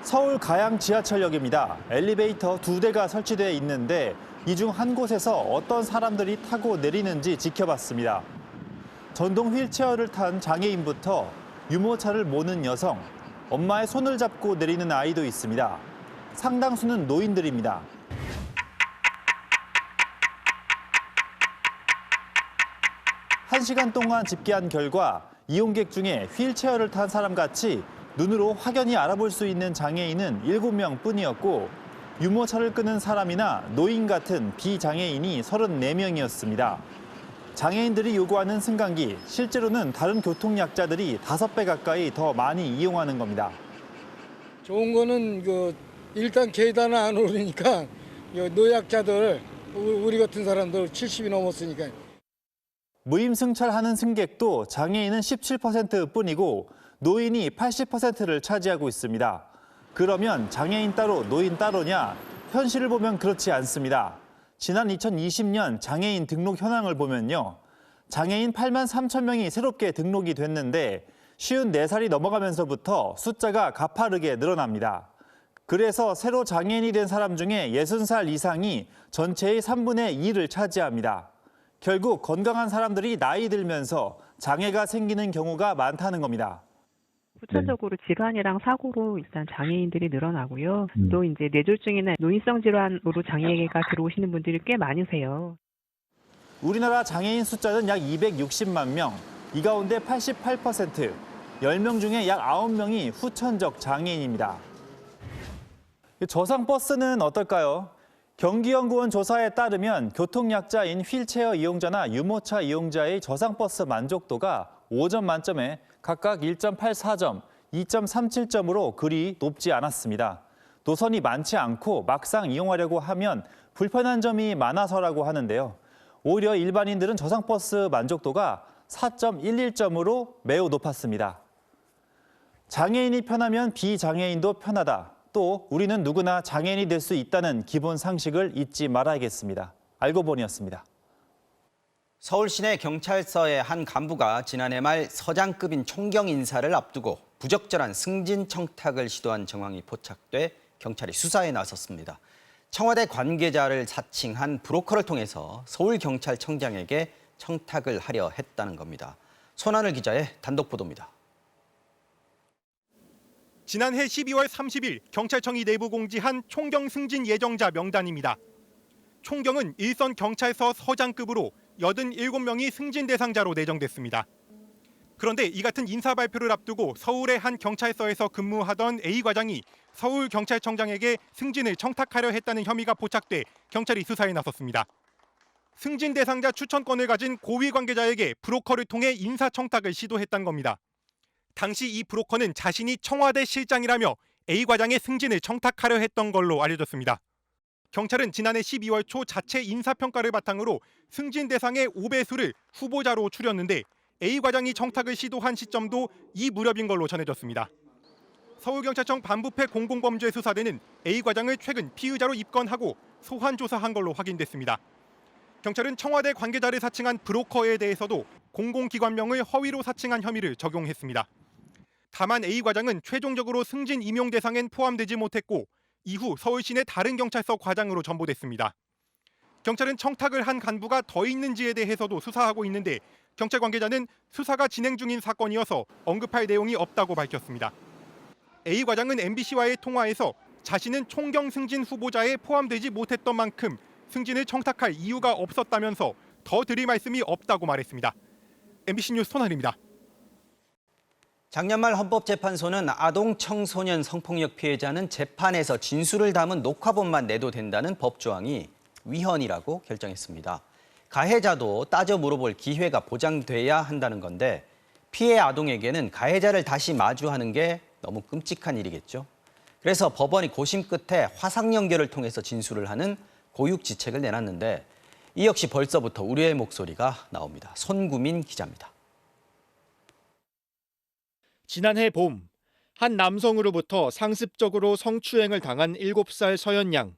서울 가양 지하철역입니다. 엘리베이터 2대가 설치되어 있는데 이 중 한 곳에서 어떤 사람들이 타고 내리는지 지켜봤습니다. 전동 휠체어를 탄 장애인부터 유모차를 모는 여성, 엄마의 손을 잡고 내리는 아이도 있습니다. 상당수는 노인들입니다. 한 시간 동안 집계한 결과 이용객 중에 휠체어를 탄 사람같이 눈으로 확연히 알아볼 수 있는 장애인은 7명 뿐이었고 유모차를 끄는 사람이나 노인 같은 비장애인이 34명이었습니다. 장애인들이 요구하는 승강기, 실제로는 다른 교통약자들이 5배 가까이 더 많이 이용하는 겁니다. 좋은 거는 일단 계단을 안 오르니까 노약자들, 우리 같은 사람들 70이 넘었으니까. 무임승차하는 승객도 장애인은 17%뿐이고 노인이 80%를 차지하고 있습니다. 그러면 장애인 따로 노인 따로냐? 현실을 보면 그렇지 않습니다. 지난 2020년 장애인 등록 현황을 보면요. 장애인 8만 3천 명이 새롭게 등록이 됐는데 54살이 넘어가면서부터 숫자가 가파르게 늘어납니다. 그래서 새로 장애인이 된 사람 중에 60살 이상이 전체의 3분의 2를 차지합니다. 결국 건강한 사람들이 나이 들면서 장애가 생기는 경우가 많다는 겁니다. 후천적으로 질환이랑 사고로 일단 장애인들이 늘어나고요. 또 이제 뇌졸중이나 노인성 질환으로 장애가 들어오시는 분들이 꽤 많으세요. 우리나라 장애인 숫자는 약 260만 명. 이 가운데 88%, 10명 중에 약 9명이 후천적 장애인입니다. 저상버스는 어떨까요? 경기연구원 조사에 따르면 교통약자인 휠체어 이용자나 유모차 이용자의 저상버스 만족도가 5점 만점에 각각 1.84점, 2.37점으로 그리 높지 않았습니다. 노선이 많지 않고 막상 이용하려고 하면 불편한 점이 많아서라고 하는데요. 오히려 일반인들은 저상버스 만족도가 4.11점으로 매우 높았습니다. 장애인이 편하면 비장애인도 편하다. 또 우리는 누구나 장애인이 될 수 있다는 기본 상식을 잊지 말아야겠습니다. 알고 보니였습니다. 서울 시내 경찰서의 한 간부가 지난해 말 서장급인 총경 인사를 앞두고 부적절한 승진 청탁을 시도한 정황이 포착돼 경찰이 수사에 나섰습니다. 청와대 관계자를 사칭한 브로커를 통해서 서울경찰청장에게 청탁을 하려 했다는 겁니다. 손하늘 기자의 단독 보도입니다. 지난해 12월 30일 경찰청이 내부 공지한 총경 승진 예정자 명단입니다. 총경은 일선 경찰서 서장급으로 87명이 승진 대상자로 내정됐습니다. 그런데 이 같은 인사 발표를 앞두고 서울의 한 경찰서에서 근무하던 A 과장이 서울경찰청장에게 승진을 청탁하려 했다는 혐의가 포착돼 경찰이 수사에 나섰습니다. 승진 대상자 추천권을 가진 고위 관계자에게 브로커를 통해 인사 청탁을 시도했다는 겁니다. 당시 이 브로커는 자신이 청와대 실장이라며 A 과장의 승진을 청탁하려 했던 걸로 알려졌습니다. 경찰은 지난해 12월 초 자체 인사평가를 바탕으로 승진 대상의 5배수를 후보자로 추렸는데 A 과장이 청탁을 시도한 시점도 이 무렵인 걸로 전해졌습니다. 서울경찰청 반부패 공공범죄 수사대는 A 과장을 최근 피의자로 입건하고 소환 조사한 걸로 확인됐습니다. 경찰은 청와대 관계자를 사칭한 브로커에 대해서도 공공기관명을 허위로 사칭한 혐의를 적용했습니다. 다만 A 과장은 최종적으로 승진 임용 대상엔 포함되지 못했고 이후 서울시내 다른 경찰서 과장으로 전보됐습니다. 경찰은 청탁을 한 간부가 더 있는지에 대해서도 수사하고 있는데 경찰 관계자는 수사가 진행 중인 사건이어서 언급할 내용이 없다고 밝혔습니다. A 과장은 MBC와의 통화에서 자신은 총경 승진 후보자에 포함되지 못했던 만큼 승진을 청탁할 이유가 없었다면서 더 드릴 말씀이 없다고 말했습니다. MBC 뉴스 손한입니다. 작년 말 헌법재판소는 아동 청소년 성폭력 피해자는 재판에서 진술을 담은 녹화본만 내도 된다는 법조항이 위헌이라고 결정했습니다. 가해자도 따져 물어볼 기회가 보장돼야 한다는 건데 피해 아동에게는 가해자를 다시 마주하는 게 너무 끔찍한 일이겠죠. 그래서 법원이 고심 끝에 화상 연결을 통해서 진술을 하는 고육지책을 내놨는데 이 역시 벌써부터 우려의 목소리가 나옵니다. 손구민 기자입니다. 지난해 봄, 한 남성으로부터 상습적으로 성추행을 당한 7살 서연 양.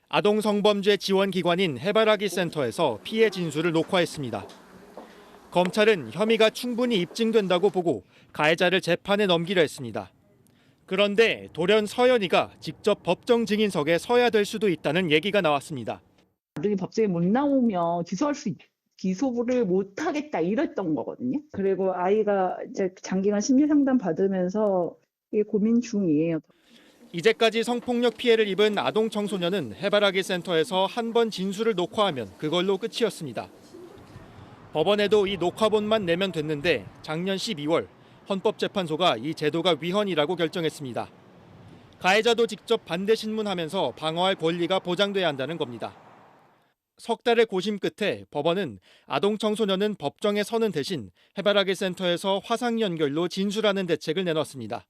아동 성범죄 지원 기관인 해바라기 센터에서 피해 진술을 녹화했습니다. 검찰은 혐의가 충분히 입증된다고 보고 가해자를 재판에 넘기려 했습니다. 그런데 돌연 서연이가 직접 법정 증인석에 서야 될 수도 있다는 얘기가 나왔습니다. 아동이 법정에 못 나오면 기소를 못 하겠다 이랬던 거거든요. 그리고 아이가 이제 장기간 심리 상담 받으면서 이게 고민 중이에요. 이제까지 성폭력 피해를 입은 아동 청소년은 해바라기 센터에서 한 번 진술을 녹화하면 그걸로 끝이었습니다. 법원에도 이 녹화본만 내면 됐는데 작년 12월 헌법재판소가 이 제도가 위헌이라고 결정했습니다. 가해자도 직접 반대 신문하면서 방어할 권리가 보장돼야 한다는 겁니다. 석 달의 고심 끝에 법원은 아동 청소년은 법정에 서는 대신 해바라기 센터에서 화상 연결로 진술하는 대책을 내놨습니다.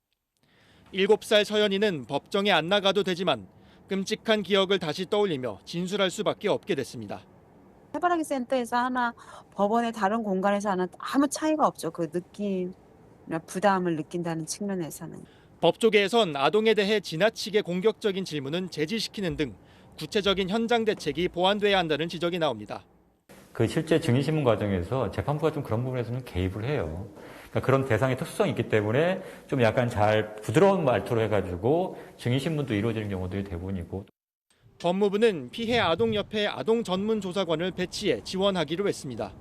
7살 서연이는 법정에 안 나가도 되지만 끔찍한 기억을 다시 떠올리며 진술할 수밖에 없게 됐습니다. 해바라기 센터에서 하나, 법원의 다른 공간에서 하나 아무 차이가 없죠. 그 느낌, 부담을 느낀다는 측면에서는. 법조계에선 아동에 대해 지나치게 공격적인 질문은 제지시키는 등 구체적인 현장 대책이 보완돼야 한다는 지적이 나옵니다. 그 실제 증인신문 과정에서 재판부가 좀 그런 부분에서는 개입을 해요. 그러니까 그런 대상의 특수성이 있기 때문에 좀 약간 잘 부드러운 말투로 해가지고 증인신문도 이루어지는 경우들이 대부분이고. 법무부는 피해 아동협회 아동전문조사관을 배치해 지원하기로 했습니다.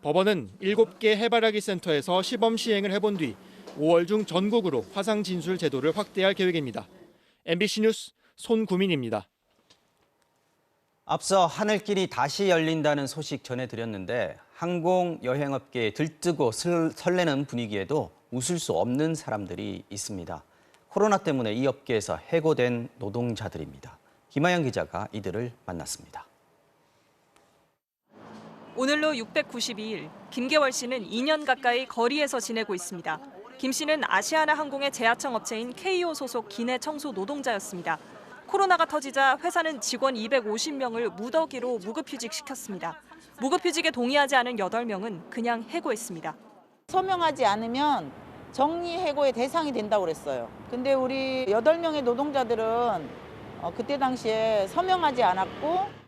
법원은 7개 해바라기 센터에서 시범 시행을 해본 뒤 5월 중 전국으로 화상 진술 제도를 확대할 계획입니다. MBC 뉴스 손구민입니다. 앞서 하늘길이 다시 열린다는 소식 전해드렸는데 항공 여행업계에 들뜨고 설레는 분위기에도 웃을 수 없는 사람들이 있습니다. 코로나 때문에 이 업계에서 해고된 노동자들입니다. 김하영 기자가 이들을 만났습니다. 오늘로 692일, 김계월 씨는 2년 가까이 거리에서 지내고 있습니다. 김 씨는 아시아나 항공의 제하청 업체인 KO 소속 기내 청소 노동자였습니다. 코로나가 터지자 회사는 직원 250명을 무더기로 무급휴직시켰습니다. 무급휴직에 동의하지 않은 8명은 그냥 해고했습니다. 서명하지 않으면 정리해고의 대상이 된다고 그랬어요. 근데 우리 8명의 노동자들은 그때 당시에 서명하지 않았고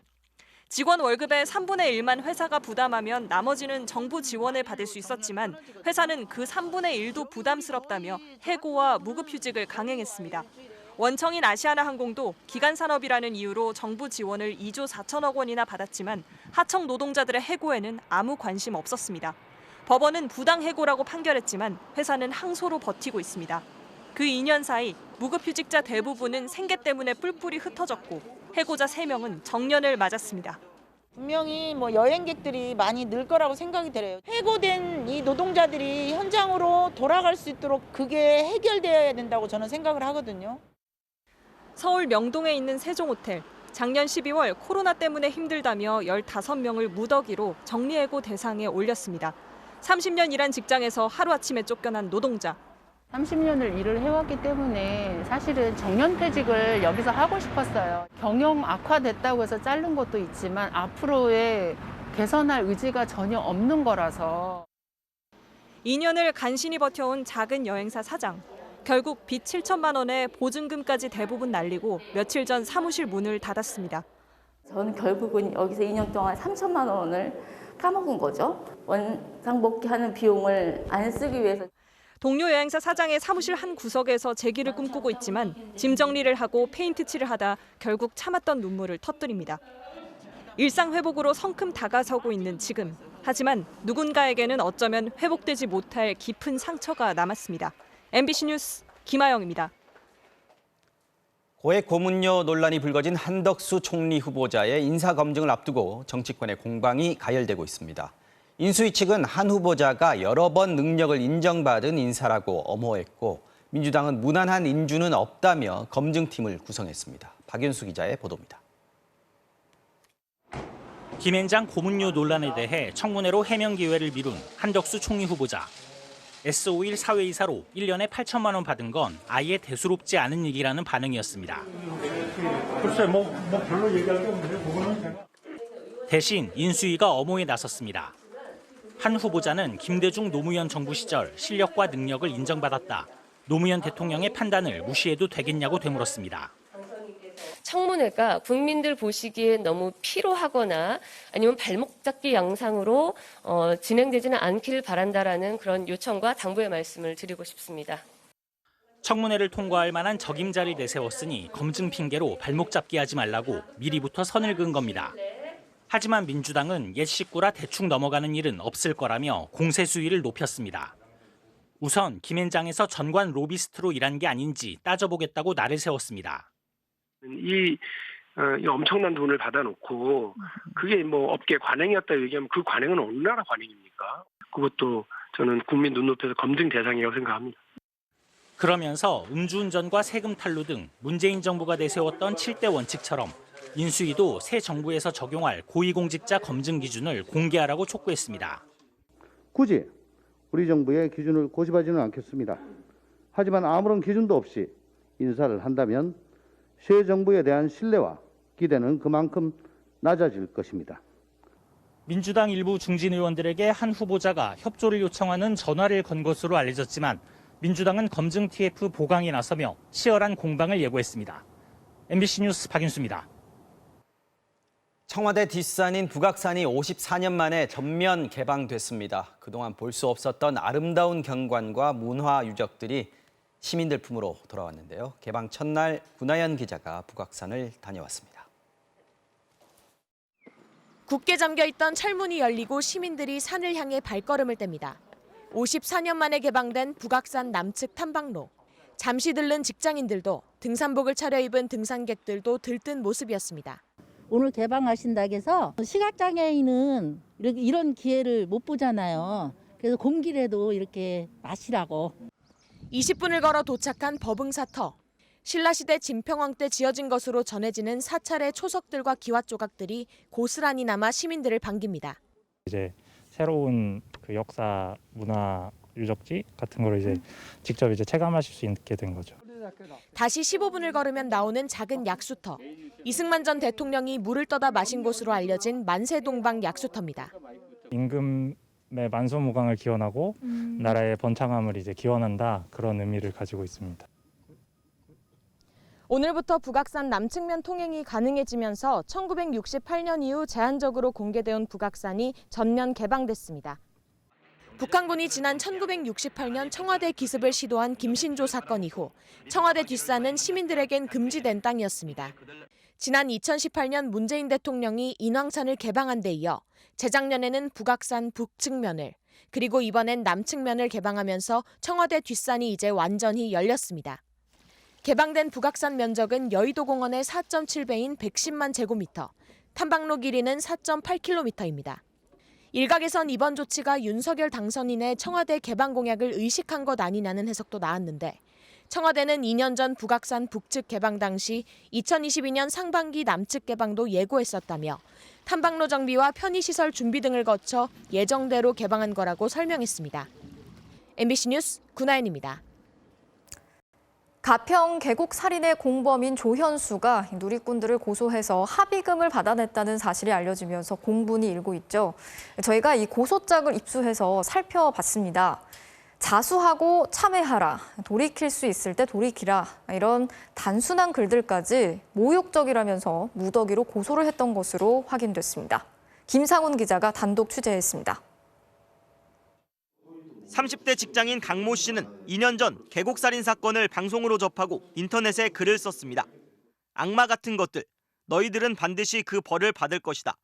직원 월급의 3분의 1만 회사가 부담하면 나머지는 정부 지원을 받을 수 있었지만 회사는 그 3분의 1도 부담스럽다며 해고와 무급휴직을 강행했습니다. 원청인 아시아나 항공도 기간산업이라는 이유로 정부 지원을 2조 4천억 원이나 받았지만 하청 노동자들의 해고에는 아무 관심 없었습니다. 법원은 부당해고라고 판결했지만 회사는 항소로 버티고 있습니다. 그 2년 사이 무급휴직자 대부분은 생계 때문에 뿔뿔이 흩어졌고 해고자 3명은 정년을 맞았습니다. 분명히 여행객들이 많이 늘 거라고 생각이 들어요. 해고된 이 노동자들이 현장으로 돌아갈 수 있도록 그게 해결되어야 된다고 저는 생각을 하거든요. 서울 명동에 있는 세종호텔. 작년 12월 코로나 때문에 힘들다며 15명을 무더기로 정리해고 대상에 올렸습니다. 30년 일한 직장에서 하루아침에 쫓겨난 노동자. 30년을 일을 해왔기 때문에 사실은 정년퇴직을 여기서 하고 싶었어요. 경영 악화됐다고 해서 자른 것도 있지만 앞으로의 개선할 의지가 전혀 없는 거라서. 2년을 간신히 버텨온 작은 여행사 사장. 결국 빚 7천만 원에 보증금까지 대부분 날리고 며칠 전 사무실 문을 닫았습니다. 저는 결국은 여기서 2년 동안 3천만 원을 까먹은 거죠. 원상복귀하는 비용을 안 쓰기 위해서. 동료 여행사 사장의 사무실 한 구석에서 재기를 꿈꾸고 있지만 짐 정리를 하고 페인트 칠을 하다 결국 참았던 눈물을 터뜨립니다. 일상 회복으로 성큼 다가서고 있는 지금. 하지만 누군가에게는 어쩌면 회복되지 못할 깊은 상처가 남았습니다. MBC 뉴스 김아영입니다. 고액 고문료 논란이 불거진 한덕수 총리 후보자의 인사검증을 앞두고 정치권의 공방이 가열되고 있습니다. 인수위 측은 한 후보자가 여러 번 능력을 인정받은 인사라고 엄호했고 민주당은 무난한 인준은 없다며 검증팀을 구성했습니다. 박윤수 기자의 보도입니다. 김앤장 고문료 논란에 대해 청문회로 해명 기회를 미룬 한덕수 총리 후보자. S51 사회이사로 1년에 8천만 원 받은 건 아예 대수롭지 않은 얘기라는 반응이었습니다. 글쎄, 별로 얘기할 게 없는데 그거는 제가. 대신 인수위가 엄호에 나섰습니다. 한 후보자는 김대중 노무현 정부 시절 실력과 능력을 인정받았다. 노무현 대통령의 판단을 무시해도 되겠냐고 되물었습니다. 청문회가 국민들 보시기엔 너무 피로하거나 아니면 발목 잡기 양상으로 진행되지는 않길 바란다라는 그런 요청과 당부의 말씀을 드리고 싶습니다. 청문회를 통과할 만한 적임자를 내세웠으니 검증 핑계로 발목 잡기 하지 말라고 미리부터 선을 그은 겁니다. 하지만 민주당은 옛 식구라 대충 넘어가는 일은 없을 거라며 공세 수위를 높였습니다. 우선 김앤장에서 전관 로비스트로 일한 게 아닌지 따져보겠다고 날을 세웠습니다. 이 엄청난 돈을 받아놓고 그게 업계 관행이었다 얘기하면 그 관행은 어느 나라 관행입니까? 그것도 저는 국민 눈높이에서 검증 대상이라고 생각합니다. 그러면서 음주운전과 세금 탈루 등 문재인 정부가 내세웠던 7대 원칙처럼 인수위도 새 정부에서 적용할 고위공직자 검증 기준을 공개하라고 촉구했습니다. 굳이 우리 정부의 기준을 고집하지는 않겠습니다. 하지만 아무런 기준도 없이 인사를 한다면 새 정부에 대한 신뢰와 기대는 그만큼 낮아질 것입니다. 민주당 일부 중진 의원들에게 한 후보자가 협조를 요청하는 전화를 건 것으로 알려졌지만 민주당은 검증 TF 보강에 나서며 치열한 공방을 예고했습니다. MBC 뉴스 박윤수입니다. 청와대 뒷산인 북악산이 54년 만에 전면 개방됐습니다. 그동안 볼 수 없었던 아름다운 경관과 문화 유적들이 시민들 품으로 돌아왔는데요. 개방 첫날 구나연 기자가 북악산을 다녀왔습니다. 굳게 잠겨있던 철문이 열리고 시민들이 산을 향해 발걸음을 뗍니다. 54년 만에 개방된 북악산 남측 탐방로. 잠시 들른 직장인들도 등산복을 차려입은 등산객들도 들뜬 모습이었습니다. 오늘 개방하신다고 해서 시각장애인은 이런 기회를 못 보잖아요. 그래서 공기라도 이렇게 마시라고. 20분을 걸어 도착한 법응사터. 신라시대 진평왕 때 지어진 것으로 전해지는 사찰의 초석들과 기와 조각들이 고스란히 남아 시민들을 반깁니다. 이제 새로운 그 역사 문화 유적지 같은 거를 이제 직접 체감하실 수 있게 된 거죠. 다시 15분을 걸으면 나오는 작은 약수터. 이승만 전 대통령이 물을 떠다 마신 곳으로 알려진 만세동방 약수터입니다. 임금의 만소무강을 기원하고 나라의 번창함을 기원한다, 그런 의미를 가지고 있습니다. 오늘부터 북악산 남측면 통행이 가능해지면서 1968년 이후 제한적으로 공개되어 북악산이 전면 개방됐습니다. 북한군이 지난 1968년 청와대 기습을 시도한 김신조 사건 이후 청와대 뒷산은 시민들에겐 금지된 땅이었습니다. 지난 2018년 문재인 대통령이 인왕산을 개방한 데 이어 재작년에는 북악산 북측면을, 그리고 이번엔 남측면을 개방하면서 청와대 뒷산이 이제 완전히 열렸습니다. 개방된 북악산 면적은 여의도 공원의 4.7배인 110만 제곱미터, 탐방로 길이는 4.8km입니다. 일각에선 이번 조치가 윤석열 당선인의 청와대 개방 공약을 의식한 것 아니냐는 해석도 나왔는데, 청와대는 2년 전 북악산 북측 개방 당시 2022년 상반기 남측 개방도 예고했었다며 탐방로 정비와 편의시설 준비 등을 거쳐 예정대로 개방한 거라고 설명했습니다. MBC 뉴스 구나연입니다. 가평 계곡 살인의 공범인 조현수가 누리꾼들을 고소해서 합의금을 받아냈다는 사실이 알려지면서 공분이 일고 있죠. 저희가 이 고소장을 입수해서 살펴봤습니다. 자수하고 참회하라, 돌이킬 수 있을 때 돌이키라, 이런 단순한 글들까지 모욕적이라면서 무더기로 고소를 했던 것으로 확인됐습니다. 김상훈 기자가 단독 취재했습니다. 30대 직장인 강모 씨는 2년 전 계곡살인 사건을 방송으로 접하고 인터넷에 글을 썼습니다. 악마 같은 것들, 너희들은 반드시 그 벌을 받을 것이다.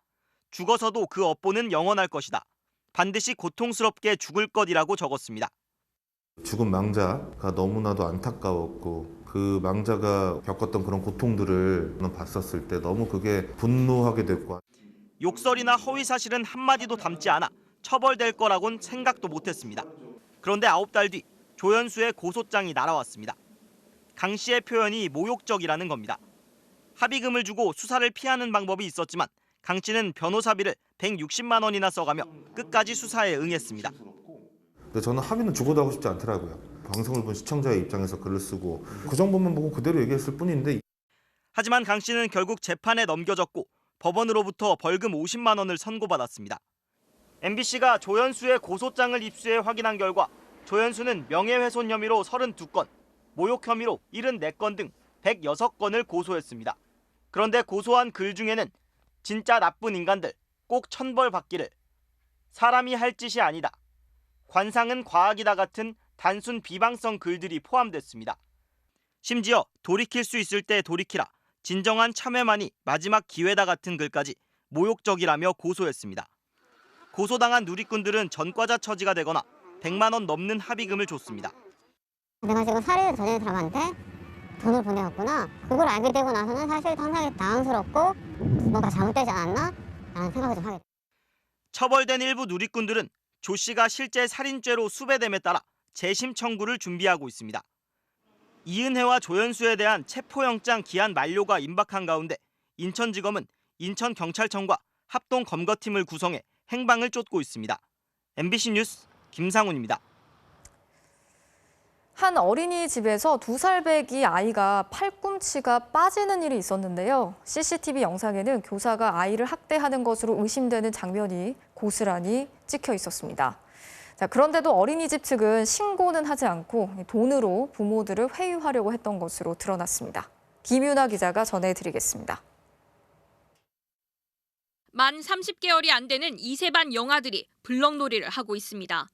죽어서도 그 업보는 영원할 것이다. 반드시 고통스럽게 죽을 것이라고 적었습니다. 죽은 망자가 너무나도 안타까웠고 그 망자가 겪었던 그런 고통들을 봤었을 때 너무 그게 분노하게 됐고 욕설이나 허위 사실은 한마디도 담지 않아 처벌될 거라곤 생각도 못했습니다. 그런데 9달 뒤 조현수의 고소장이 날아왔습니다. 강 씨의 표현이 모욕적이라는 겁니다. 합의금을 주고 수사를 피하는 방법이 있었지만 강 씨는 변호사비를 160만 원이나 써가며 끝까지 수사에 응했습니다. 근데 저는 합의는 주고도 하고 싶지 않더라고요. 방송을 본 시청자의 입장에서 글을 쓰고 그 정보만 보고 그대로 얘기했을 뿐인데. 하지만 강 씨는 결국 재판에 넘겨졌고 법원으로부터 벌금 50만 원을 선고받았습니다. MBC가 조현수의 고소장을 입수해 확인한 결과 조현수는 명예훼손 혐의로 32건, 모욕 혐의로 74건 등 106건을 고소했습니다. 그런데 고소한 글 중에는 진짜 나쁜 인간들, 꼭 천벌 받기를, 사람이 할 짓이 아니다, 관상은 과학이다 같은 단순 비방성 글들이 포함됐습니다. 심지어 돌이킬 수 있을 때 돌이키라, 진정한 참회만이 마지막 기회다 같은 글까지 모욕적이라며 고소했습니다. 고소당한 누리꾼들은 전과자 처지가 되거나 100만 원 넘는 합의금을 줬습니다. 내가 지금 살해를 저지른 사람한테 돈을 보내왔구나. 그걸 알게 되고 나서는 사실 상당히 당황스럽고 뭔가 잘못되지 않았나? 라는 생각을 좀 하게 됐어요. 처벌된 일부 누리꾼들은 조 씨가 실제 살인죄로 수배됨에 따라 재심 청구를 준비하고 있습니다. 이은혜와 조현수에 대한 체포영장 기한 만료가 임박한 가운데 인천지검은 인천경찰청과 합동검거팀을 구성해 행방을 쫓고 있습니다. MBC 뉴스 김상훈입니다. 한 어린이집에서 2살배기 아이가 팔꿈치가 빠지는 일이 있었는데요. CCTV 영상에는 교사가 아이를 학대하는 것으로 의심되는 장면이 고스란히 찍혀 있었습니다. 자, 그런데도 어린이집 측은 신고는 하지 않고 돈으로 부모들을 회유하려고 했던 것으로 드러났습니다. 김윤아 기자가 전해드리겠습니다. 만 30개월이 안 되는 2세 반 영아들이 블럭놀이를 하고 있습니다.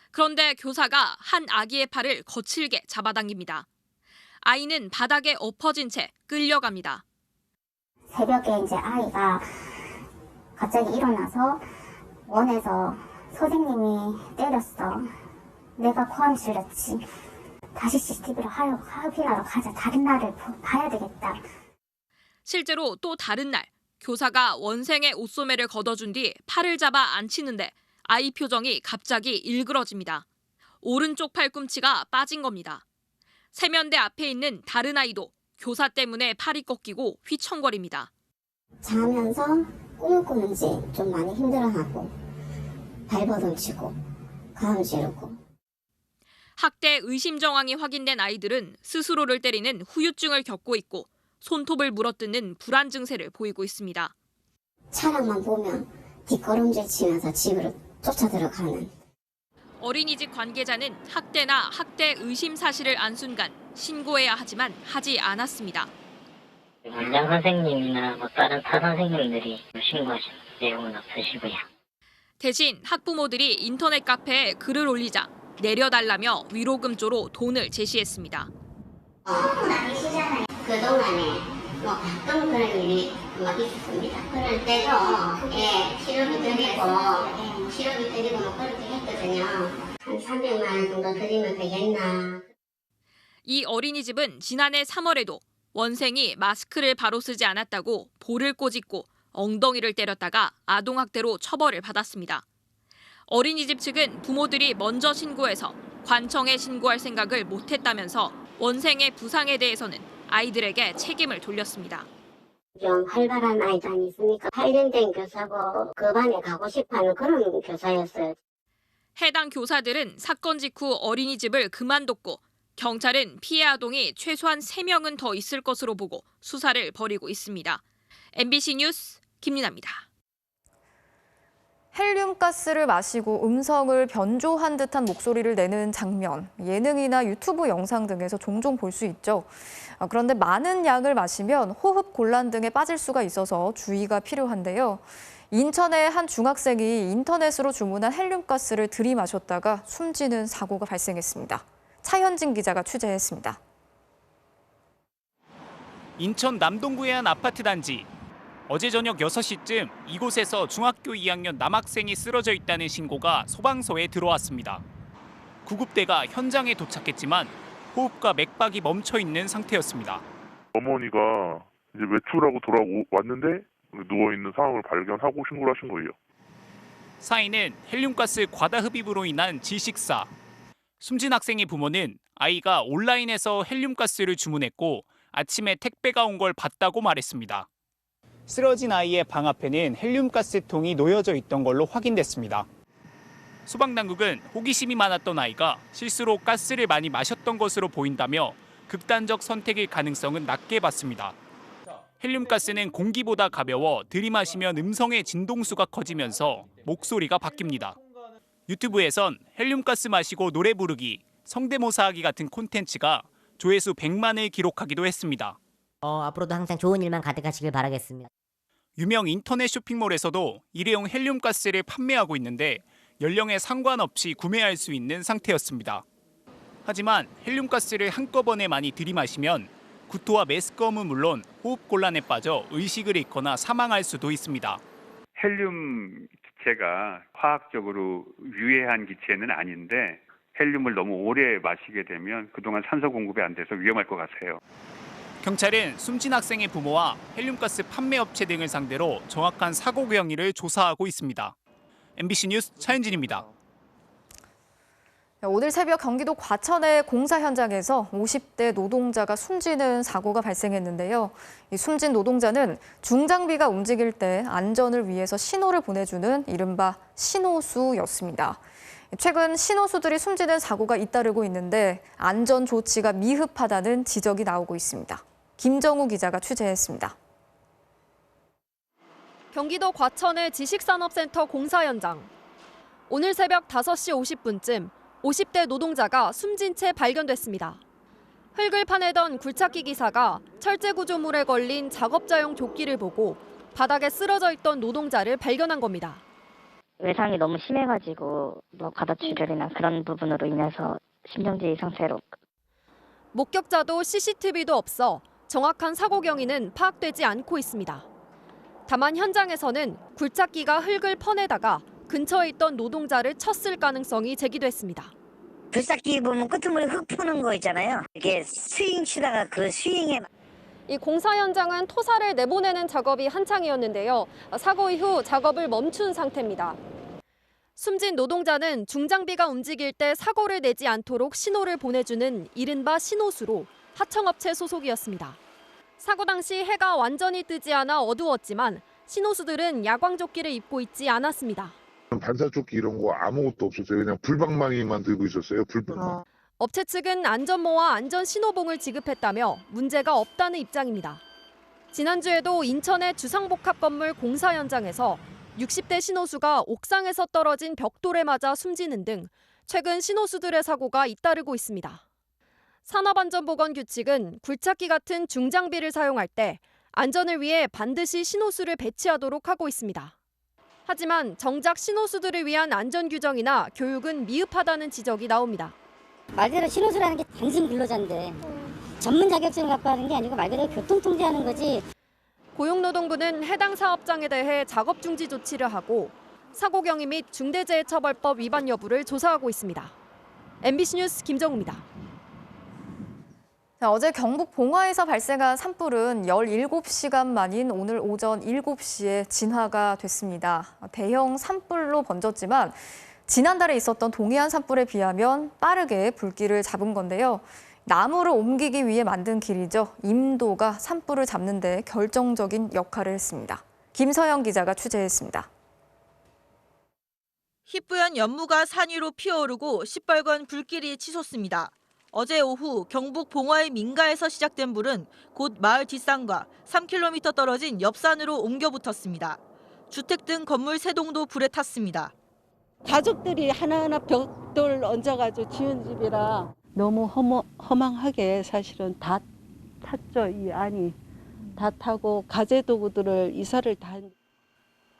그런데 교사가 한 아기의 팔을 거칠게 잡아당깁니다. 아이는 바닥에 엎어진 채 끌려갑니다. 새벽에 이제 아이가 갑자기 일어나서 원에서 선생님이 때렸어. 내가 고함 질렀지. 다시 CCTV로 확인하러 가자. 다른 날을 봐야 되겠다. 실제로 또 다른 날 교사가 원생의 옷소매를 걷어준 뒤 팔을 잡아 앉히는데 아이 표정이 갑자기 일그러집니다. 오른쪽 팔꿈치가 빠진 겁니다. 세면대 앞에 있는 다른 아이도 교사 때문에 팔이 꺾이고 휘청거립니다. 자면서 꿈을 꾸는지 좀 많이 힘들어하고 발버둥치고 가음 지르고. 학대 의심 정황이 확인된 아이들은 스스로를 때리는 후유증을 겪고 있고 손톱을 물어뜯는 불안 증세를 보이고 있습니다. 차량만 보면 뒷걸음질 치면서 집으로 쫓아 들어가는. 어린이집 관계자는 학대나 학대 의심 사실을 안 순간 신고해야 하지만 하지 않았습니다. 원장 선생님이나 다른 타 선생님들이 신고하신 내용은 없으시고요. 대신 학부모들이 인터넷 카페에 글을 올리자 내려달라며 위로금조로 돈을 제시했습니다. 아니시잖아요. 그동안에 가끔 그런 일이 있었습니다. 그럴 때도 치료비 드리고 그렇게 했거든요. 한 300만 원 정도 드리면 되겠나. 이 어린이집은 지난해 3월에도 원생이 마스크를 바로 쓰지 않았다고 볼을 꼬집고 엉덩이를 때렸다가 아동학대로 처벌을 받았습니다. 어린이집 측은 부모들이 먼저 신고해서 관청에 신고할 생각을 못했다면서 원생의 부상에 대해서는 아이들에게 책임을 돌렸습니다. 좀 활발한 아이도 아니습니까? 발견된 교사고 그 반에 가고 싶어하는 그런 교사였어요. 해당 교사들은 사건 직후 어린이집을 그만뒀고 경찰은 피해 아동이 최소한 3명은 더 있을 것으로 보고 수사를 벌이고 있습니다. MBC 뉴스 김민아입니다. 헬륨가스를 마시고 음성을 변조한 듯한 목소리를 내는 장면, 예능이나 유튜브 영상 등에서 종종 볼 수 있죠. 그런데 많은 양을 마시면 호흡 곤란 등에 빠질 수가 있어서 주의가 필요한데요. 인천의 한 중학생이 인터넷으로 주문한 헬륨가스를 들이마셨다가 숨지는 사고가 발생했습니다. 차현진 기자가 취재했습니다. 인천 남동구의 한 아파트 단지. 어제 저녁 6시쯤 이곳에서 중학교 2학년 남학생이 쓰러져 있다는 신고가 소방서에 들어왔습니다. 구급대가 현장에 도착했지만 호흡과 맥박이 멈춰 있는 상태였습니다. 어머니가 이제 외출하고 돌아왔는데 누워있는 상황을 발견하고 신고를 하신 거예요. 사인은 헬륨가스 과다 흡입으로 인한 질식사. 숨진 학생의 부모는 아이가 온라인에서 헬륨가스를 주문했고 아침에 택배가 온 걸 봤다고 말했습니다. 쓰러진 아이의 방 앞에는 헬륨가스통이 놓여져 있던 걸로 확인됐습니다. 소방당국은 호기심이 많았던 아이가 실수로 가스를 많이 마셨던 것으로 보인다며 극단적 선택일 가능성은 낮게 봤습니다. 헬륨가스는 공기보다 가벼워 들이마시면 음성의 진동수가 커지면서 목소리가 바뀝니다. 유튜브에선 헬륨가스 마시고 노래 부르기, 성대모사하기 같은 콘텐츠가 조회수 100만을 기록하기도 했습니다. 앞으로도 항상 좋은 일만 가득하시길 바라겠습니다. 유명 인터넷 쇼핑몰에서도 일회용 헬륨가스를 판매하고 있는데 연령에 상관없이 구매할 수 있는 상태였습니다. 하지만 헬륨가스를 한꺼번에 많이 들이마시면 구토와 메스꺼움은 물론 호흡곤란에 빠져 의식을 잃거나 사망할 수도 있습니다. 헬륨 기체가 화학적으로 유해한 기체는 아닌데 헬륨을 너무 오래 마시게 되면 그동안 산소 공급이 안 돼서 위험할 것 같아요. 경찰은 숨진 학생의 부모와 헬륨가스 판매업체 등을 상대로 정확한 사고 경위를 조사하고 있습니다. MBC 뉴스 차현진입니다. 오늘 새벽 경기도 과천의 공사 현장에서 50대 노동자가 숨지는 사고가 발생했는데요. 이 숨진 노동자는 중장비가 움직일 때 안전을 위해서 신호를 보내주는 이른바 신호수였습니다. 최근 신호수들이 숨지는 사고가 잇따르고 있는데 안전 조치가 미흡하다는 지적이 나오고 있습니다. 김정우 기자가 취재했습니다. 경기도 과천의 지식산업센터 공사 현장. 오늘 새벽 5시 50분쯤 50대 노동자가 숨진 채 발견됐습니다. 흙을 파내던 굴착기 기사가 철제 구조물에 걸린 작업자용 조끼를 보고 바닥에 쓰러져 있던 노동자를 발견한 겁니다. 외상이 너무 심해가지고 과다출혈이나 그런 부분으로 인해서 심정지 상태로. 목격자도 CCTV도 없어 정확한 사고 경위는 파악되지 않고 있습니다. 다만 현장에서는 굴착기가 흙을 퍼내다가 근처에 있던 노동자를 쳤을 가능성이 제기됐습니다. 굴착기 보면 끄트머리 흙 푸는 거 있잖아요. 이게 스윙 치다가 그 스윙에. 이 공사 현장은 토사를 내보내는 작업이 한창이었는데요. 사고 이후 작업을 멈춘 상태입니다. 숨진 노동자는 중장비가 움직일 때 사고를 내지 않도록 신호를 보내주는 이른바 신호수로 하청업체 소속이었습니다. 사고 당시 해가 완전히 뜨지 않아 어두웠지만 신호수들은 야광조끼를 입고 있지 않았습니다. 반사조끼 이런 거 아무것도 없었어요. 그냥 불방망이만 들고 있었어요. 불방망이. 업체 측은 안전모와 안전신호봉을 지급했다며 문제가 없다는 입장입니다. 지난주에도 인천의 주상복합 건물 공사 현장에서 60대 신호수가 옥상에서 떨어진 벽돌에 맞아 숨지는 등 최근 신호수들의 사고가 잇따르고 있습니다. 산업안전보건규칙은 굴착기 같은 중장비를 사용할 때 안전을 위해 반드시 신호수를 배치하도록 하고 있습니다. 하지만 정작 신호수들을 위한 안전규정이나 교육은 미흡하다는 지적이 나옵니다. 말 그대로 신호수라는 게 단순 근로자인데 전문 자격증을 갖고 하는 게 아니고 말 그대로 교통통제하는 거지. 고용노동부는 해당 사업장에 대해 작업 중지 조치를 하고 사고 경위 및 중대재해처벌법 위반 여부를 조사하고 있습니다. MBC 뉴스 김정우입니다. 어제 경북 봉화에서 발생한 산불은 17시간 만인 오늘 오전 7시에 진화가 됐습니다. 대형 산불로 번졌지만 지난달에 있었던 동해안 산불에 비하면 빠르게 불길을 잡은 건데요. 나무를 옮기기 위해 만든 길이죠. 임도가 산불을 잡는 데 결정적인 역할을 했습니다. 김서영 기자가 취재했습니다. 희뿌연 연무가 산 위로 피어오르고 시뻘건 불길이 치솟습니다. 어제 오후 경북 봉화의 민가에서 시작된 불은 곧 마을 뒷산과 3km 떨어진 옆산으로 옮겨 붙었습니다. 주택 등 건물 3동도 불에 탔습니다. 가족들이 하나하나 벽돌 얹어가지고 지은 집이라 너무 허망하게 사실은 다 탔죠. 이 안이 다 타고 가재도구들을 이사를 다 했는데.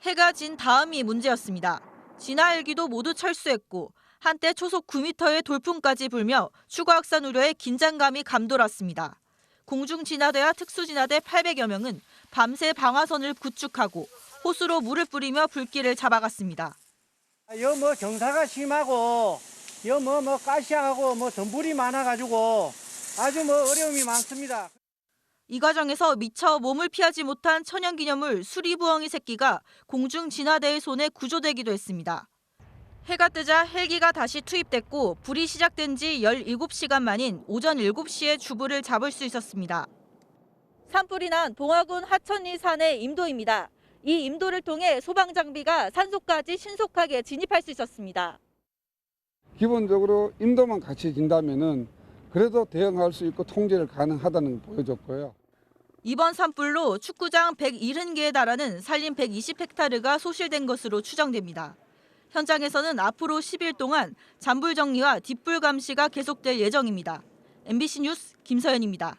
해가 진 다음이 문제였습니다. 진화 헬기도 모두 철수했고 한때 초속 9m의 돌풍까지 불며 추가 확산 우려에 긴장감이 감돌았습니다. 공중진화대와 특수진화대 800여 명은 밤새 방화선을 구축하고 호수로 물을 뿌리며 불길을 잡아갔습니다. 여 경사가 심하고 여 가시하고 덤불이 많아가지고 아주 어려움이 많습니다. 이 과정에서 미처 몸을 피하지 못한 천연기념물 수리부엉이 새끼가 공중진화대의 손에 구조되기도 했습니다. 해가 뜨자 헬기가 다시 투입됐고 불이 시작된 지 17시간 만인 오전 7시에 주불을 잡을 수 있었습니다. 산불이 난 봉화군 하천리 산의 임도입니다. 이 임도를 통해 소방장비가 산소까지 신속하게 진입할 수 있었습니다. 기본적으로 임도만 같이 진다면은 그래도 대응할 수 있고 통제를 가능하다는 걸 보여줬고요. 이번 산불로 축구장 170개에 달하는 산림 120헥타르가 소실된 것으로 추정됩니다. 현장에서는 앞으로 10일 동안 잔불 정리와 뒷불 감시가 계속될 예정입니다. MBC 뉴스 김서연입니다.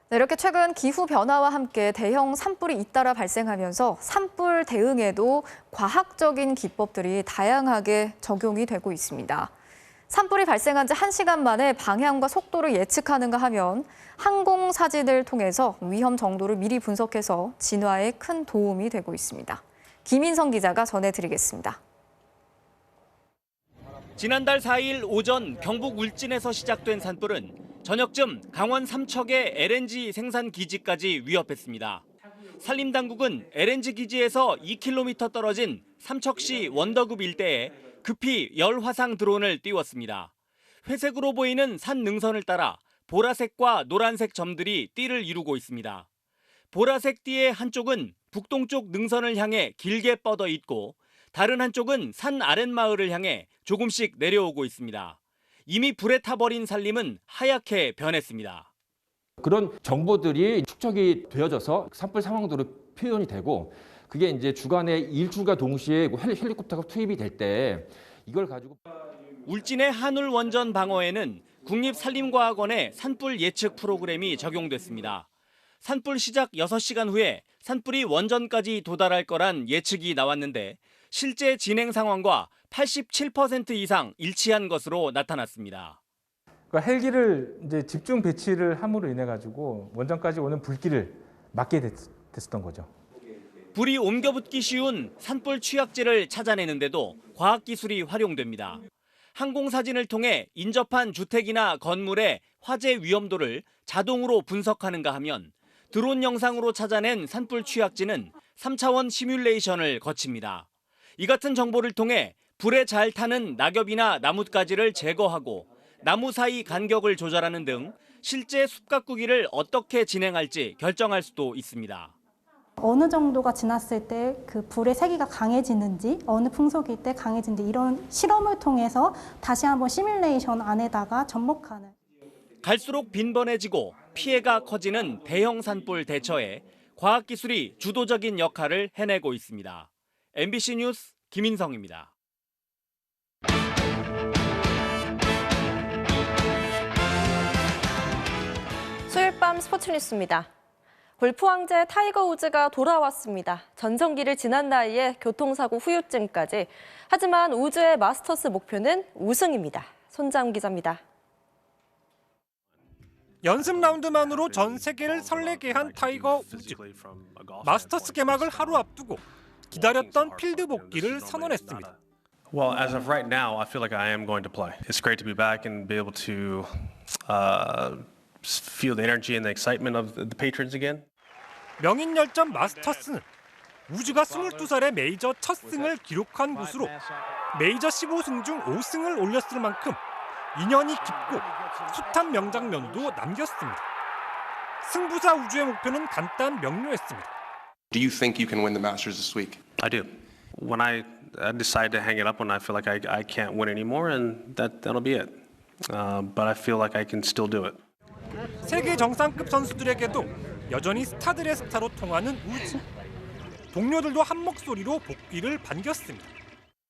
네, 이렇게 최근 기후 변화와 함께 대형 산불이 잇따라 발생하면서 산불 대응에도 과학적인 기법들이 다양하게 적용이 되고 있습니다. 산불이 발생한 지 1시간 만에 방향과 속도를 예측하는가 하면 항공 사진을 통해서 위험 정도를 미리 분석해서 진화에 큰 도움이 되고 있습니다. 김인성 기자가 전해드리겠습니다. 지난달 4일 오전 경북 울진에서 시작된 산불은 저녁쯤 강원 삼척의 LNG 생산 기지까지 위협했습니다. 산림당국은 LNG 기지에서 2km 떨어진 삼척시 원더급 일대에 급히 열 화상 드론을 띄웠습니다. 회색으로 보이는 산 능선을 따라 보라색과 노란색 점들이 띠를 이루고 있습니다. 보라색 띠의 한쪽은 북동쪽 능선을 향해 길게 뻗어 있고 다른 한쪽은 산 아랫마을을 향해 조금씩 내려오고 있습니다. 이미 불에 타버린 산림은 하얗게 변했습니다. 그런 정보들이 축적이 되어져서 산불 상황도로 표현이 되고 그게 이제 주간에 일주가 동시에 헬리콥터가 투입이 될 때 이걸 가지고 울진의 한울 원전 방어에는 국립산림과학원의 산불 예측 프로그램이 적용됐습니다. 산불 시작 6시간 후에 산불이 원전까지 도달할 거란 예측이 나왔는데 실제 진행 상황과 87% 이상 일치한 것으로 나타났습니다. 그러니까 헬기를 이제 집중 배치를 함으로 인해 가지고 원전까지 오는 불길을 막게 됐었던 거죠. 불이 옮겨붙기 쉬운 산불 취약지를 찾아내는데도 과학기술이 활용됩니다. 항공사진을 통해 인접한 주택이나 건물의 화재 위험도를 자동으로 분석하는가 하면 드론 영상으로 찾아낸 산불 취약지는 3차원 시뮬레이션을 거칩니다. 이 같은 정보를 통해 불에 잘 타는 낙엽이나 나뭇가지를 제거하고 나무 사이 간격을 조절하는 등 실제 숲 가꾸기를 어떻게 진행할지 결정할 수도 있습니다. 어느 정도가 지났을 때 그 불의 세기가 강해지는지 어느 풍속일 때 강해지는지 이런 실험을 통해서 다시 한번 시뮬레이션 안에다가 접목하는. 갈수록 빈번해지고 피해가 커지는 대형 산불 대처에 과학기술이 주도적인 역할을 해내고 있습니다. MBC 뉴스 김인성입니다. 수요일 밤 스포츠 뉴스입니다. 골프 황제 타이거 우즈가 돌아왔습니다. 전성기를 지난 나이에 교통사고 후유증까지. 하지만 우즈의 마스터스 목표는 우승입니다. 손자훈 기자입니다. 연습 라운드만으로 전 세계를 설레게 한 타이거 우즈. 마스터스 개막을 하루 앞두고 기다렸던 필드 복귀를 선언했습니다. Well, as of right now, I feel like I am going to play. It's great to be back and be able to feel the energy and the excitement of the patrons again. 명인 열전 마스터스는 우즈가 22살에 메이저 첫 승을 기록한 곳으로 메이저 15승 중 5승을 올렸을 만큼 인연이 깊고 숱한 명장면도 남겼습니다. 승부사 우즈의 목표는 간단 명료했습니다. Do you think you can win the Masters this week? I do. When I decide to hang it up when I feel like I can't win anymore, and that'll be it. but I feel like I can still do it. 세계 정상급 선수들에게도 여전히 스타들의 스타로 통하는 우즈. 동료들도 한 목소리로 복귀를 반겼습니다.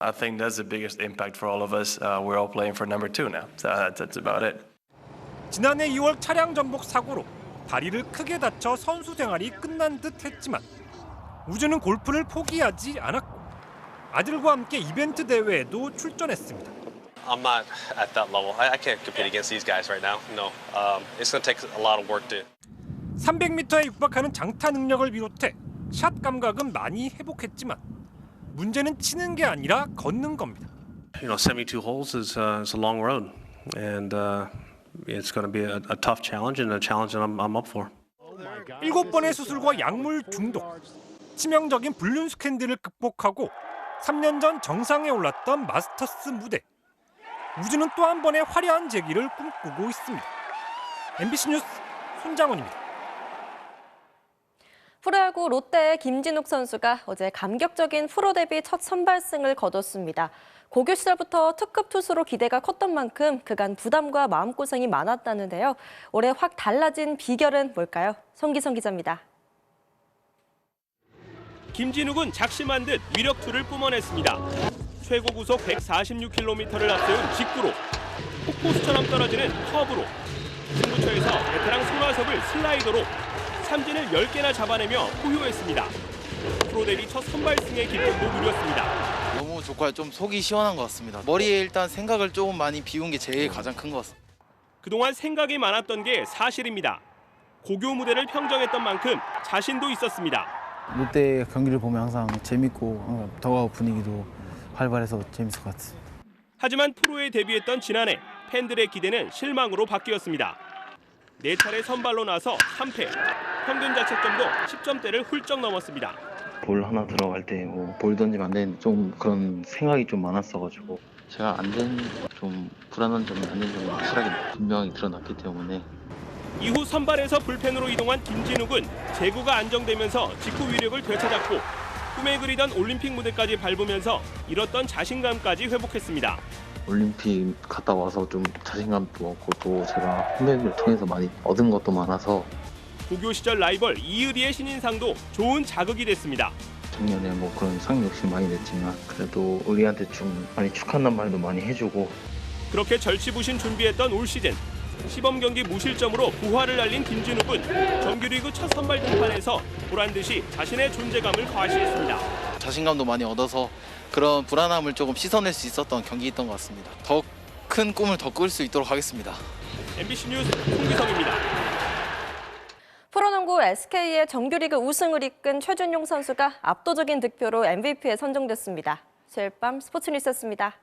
I think that's the biggest impact for all of us. We're all playing for number 2 now. So that's about it. 지난해 2월 차량 전복 사고로 다리를 크게 다쳐 선수 생활이 끝난 듯 했지만 우즈는 골프를 포기하지 않았고 아들과 함께 이벤트 대회에도 출전했습니다. I'm not at that level. I can't compete against these guys right now. No, it's going to take a lot of work to. 300m에 육박하는 장타 능력을 비롯해 샷 감각은 많이 회복했지만 문제는 치는 게 아니라 걷는 겁니다. You know, 72 holes is a long road, and it's going to be a tough challenge and a challenge that I'm up for. 7번의 수술과 약물 중독, 치명적인 불륜 스캔들을 극복하고 3년 전 정상에 올랐던 마스터스 무대. 우즈는 또 한 번의 화려한 재기를 꿈꾸고 있습니다. MBC 뉴스 손장훈입니다. 프로야구 롯데의 김진욱 선수가 어제 감격적인 프로 데뷔 첫 선발승을 거뒀습니다. 고교 시절부터 특급 투수로 기대가 컸던 만큼 그간 부담과 마음고생이 많았다는데요. 올해 확 달라진 비결은 뭘까요? 송기성 기자입니다. 김진욱은 작심한 듯 위력투를 뿜어냈습니다. 최고 구속 146km를 앞세운 직구로, 폭포수처럼 떨어지는 커브로, 승부처에서 베테랑 손아섭을 슬라이더로 삼진을 10개나 잡아내며 포효했습니다. 프로 데뷔 첫 선발승의 기쁨도 누렸습니다. 너무 좋고요. 좀 속이 시원한 것 같습니다. 머리에 일단 생각을 조금 많이 비운 게 제일 가장 큰 것 같습니다. 그동안 생각이 많았던 게 사실입니다. 고교 무대를 평정했던 만큼 자신도 있었습니다. 롯데 경기를 보면 항상 재밌고 더가우 분위기도 활발해서 재밌을 것 같습니다. 하지만 프로에 데뷔했던 지난해 팬들의 기대는 실망으로 바뀌었습니다. 4차례 선발로 나서 3패, 평균 자책점도 10점대를 훌쩍 넘었습니다. 볼 하나 들어갈 때 볼 던지면 안 되는데 좀 그런 생각이 좀 많았어가지고 제가 안 된 좀 불안한 점이 안 된 점이 확실하게 분명히 드러났기 때문에 이후 선발에서 불펜으로 이동한 김진욱은 제구가 안정되면서 직구 위력을 되찾았고 꿈에 그리던 올림픽 무대까지 밟으면서 잃었던 자신감까지 회복했습니다. 올림픽 갔다 와서 좀 자신감도 얻고 또 제가 훈련을 통해서 많이 얻은 것도 많아서 고교 시절 라이벌 이의리의 신인상도 좋은 자극이 됐습니다. 작년에 그런 상 욕심 많이 냈지만 그래도 우리한테 좀 많이 축하한다는 말도 많이 해주고 그렇게 절치부신 준비했던 올 시즌 시범 경기 무실점으로 부활을 알린 김진욱은 정규리그 첫 선발 등판에서 보란듯이 자신의 존재감을 과시했습니다. 자신감도 많이 얻어서 그런 불안함을 조금 씻어낼 수 있었던 경기였던 것 같습니다. 더 큰 꿈을 더 꿀 수 있도록 하겠습니다. MBC 뉴스 송기성입니다. 프로농구 SK의 정규리그 우승을 이끈 최준용 선수가 압도적인 득표로 MVP에 선정됐습니다. 수요일 밤 스포츠 뉴스였습니다.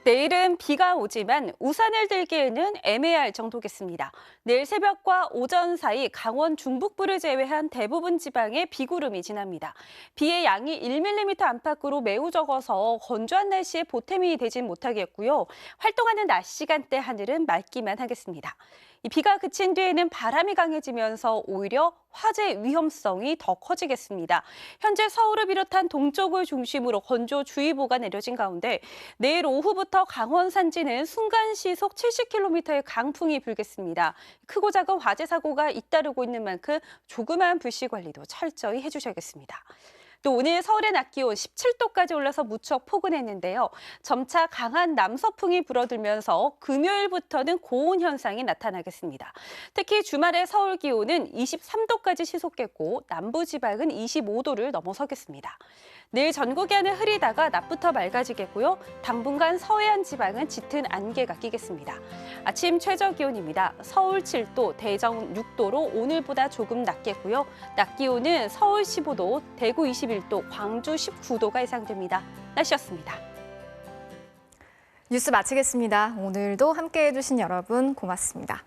내일은 비가 오지만 우산을 들기에는 애매할 정도겠습니다. 내일 새벽과 오전 사이 강원 중북부를 제외한 대부분 지방에 비구름이 지납니다. 비의 양이 1mm 안팎으로 매우 적어서 건조한 날씨에 보탬이 되진 못하겠고요. 활동하는 낮 시간대 하늘은 맑기만 하겠습니다. 이 비가 그친 뒤에는 바람이 강해지면서 오히려 화재 위험성이 더 커지겠습니다. 현재 서울을 비롯한 동쪽을 중심으로 건조주의보가 내려진 가운데 내일 오후부터 강원 산지는 순간 시속 70km의 강풍이 불겠습니다. 크고 작은 화재 사고가 잇따르고 있는 만큼 조그마한 불씨 관리도 철저히 해주셔야겠습니다. 또 오늘 서울의 낮 기온 17도까지 올라서 무척 포근했는데요. 점차 강한 남서풍이 불어들면서 금요일부터는 고온 현상이 나타나겠습니다. 특히 주말에 서울 기온은 23도까지 치솟겠고 남부지방은 25도를 넘어서겠습니다. 내일 전국의 하늘 흐리다가 낮부터 맑아지겠고요. 당분간 서해안 지방은 짙은 안개가 끼겠습니다. 아침 최저 기온입니다. 서울 7도, 대전 6도로 오늘보다 조금 낮겠고요. 낮 기온은 서울 15도, 대구 21도, 광주 19도가 예상됩니다. 날씨였습니다. 뉴스 마치겠습니다. 오늘도 함께해 주신 여러분 고맙습니다.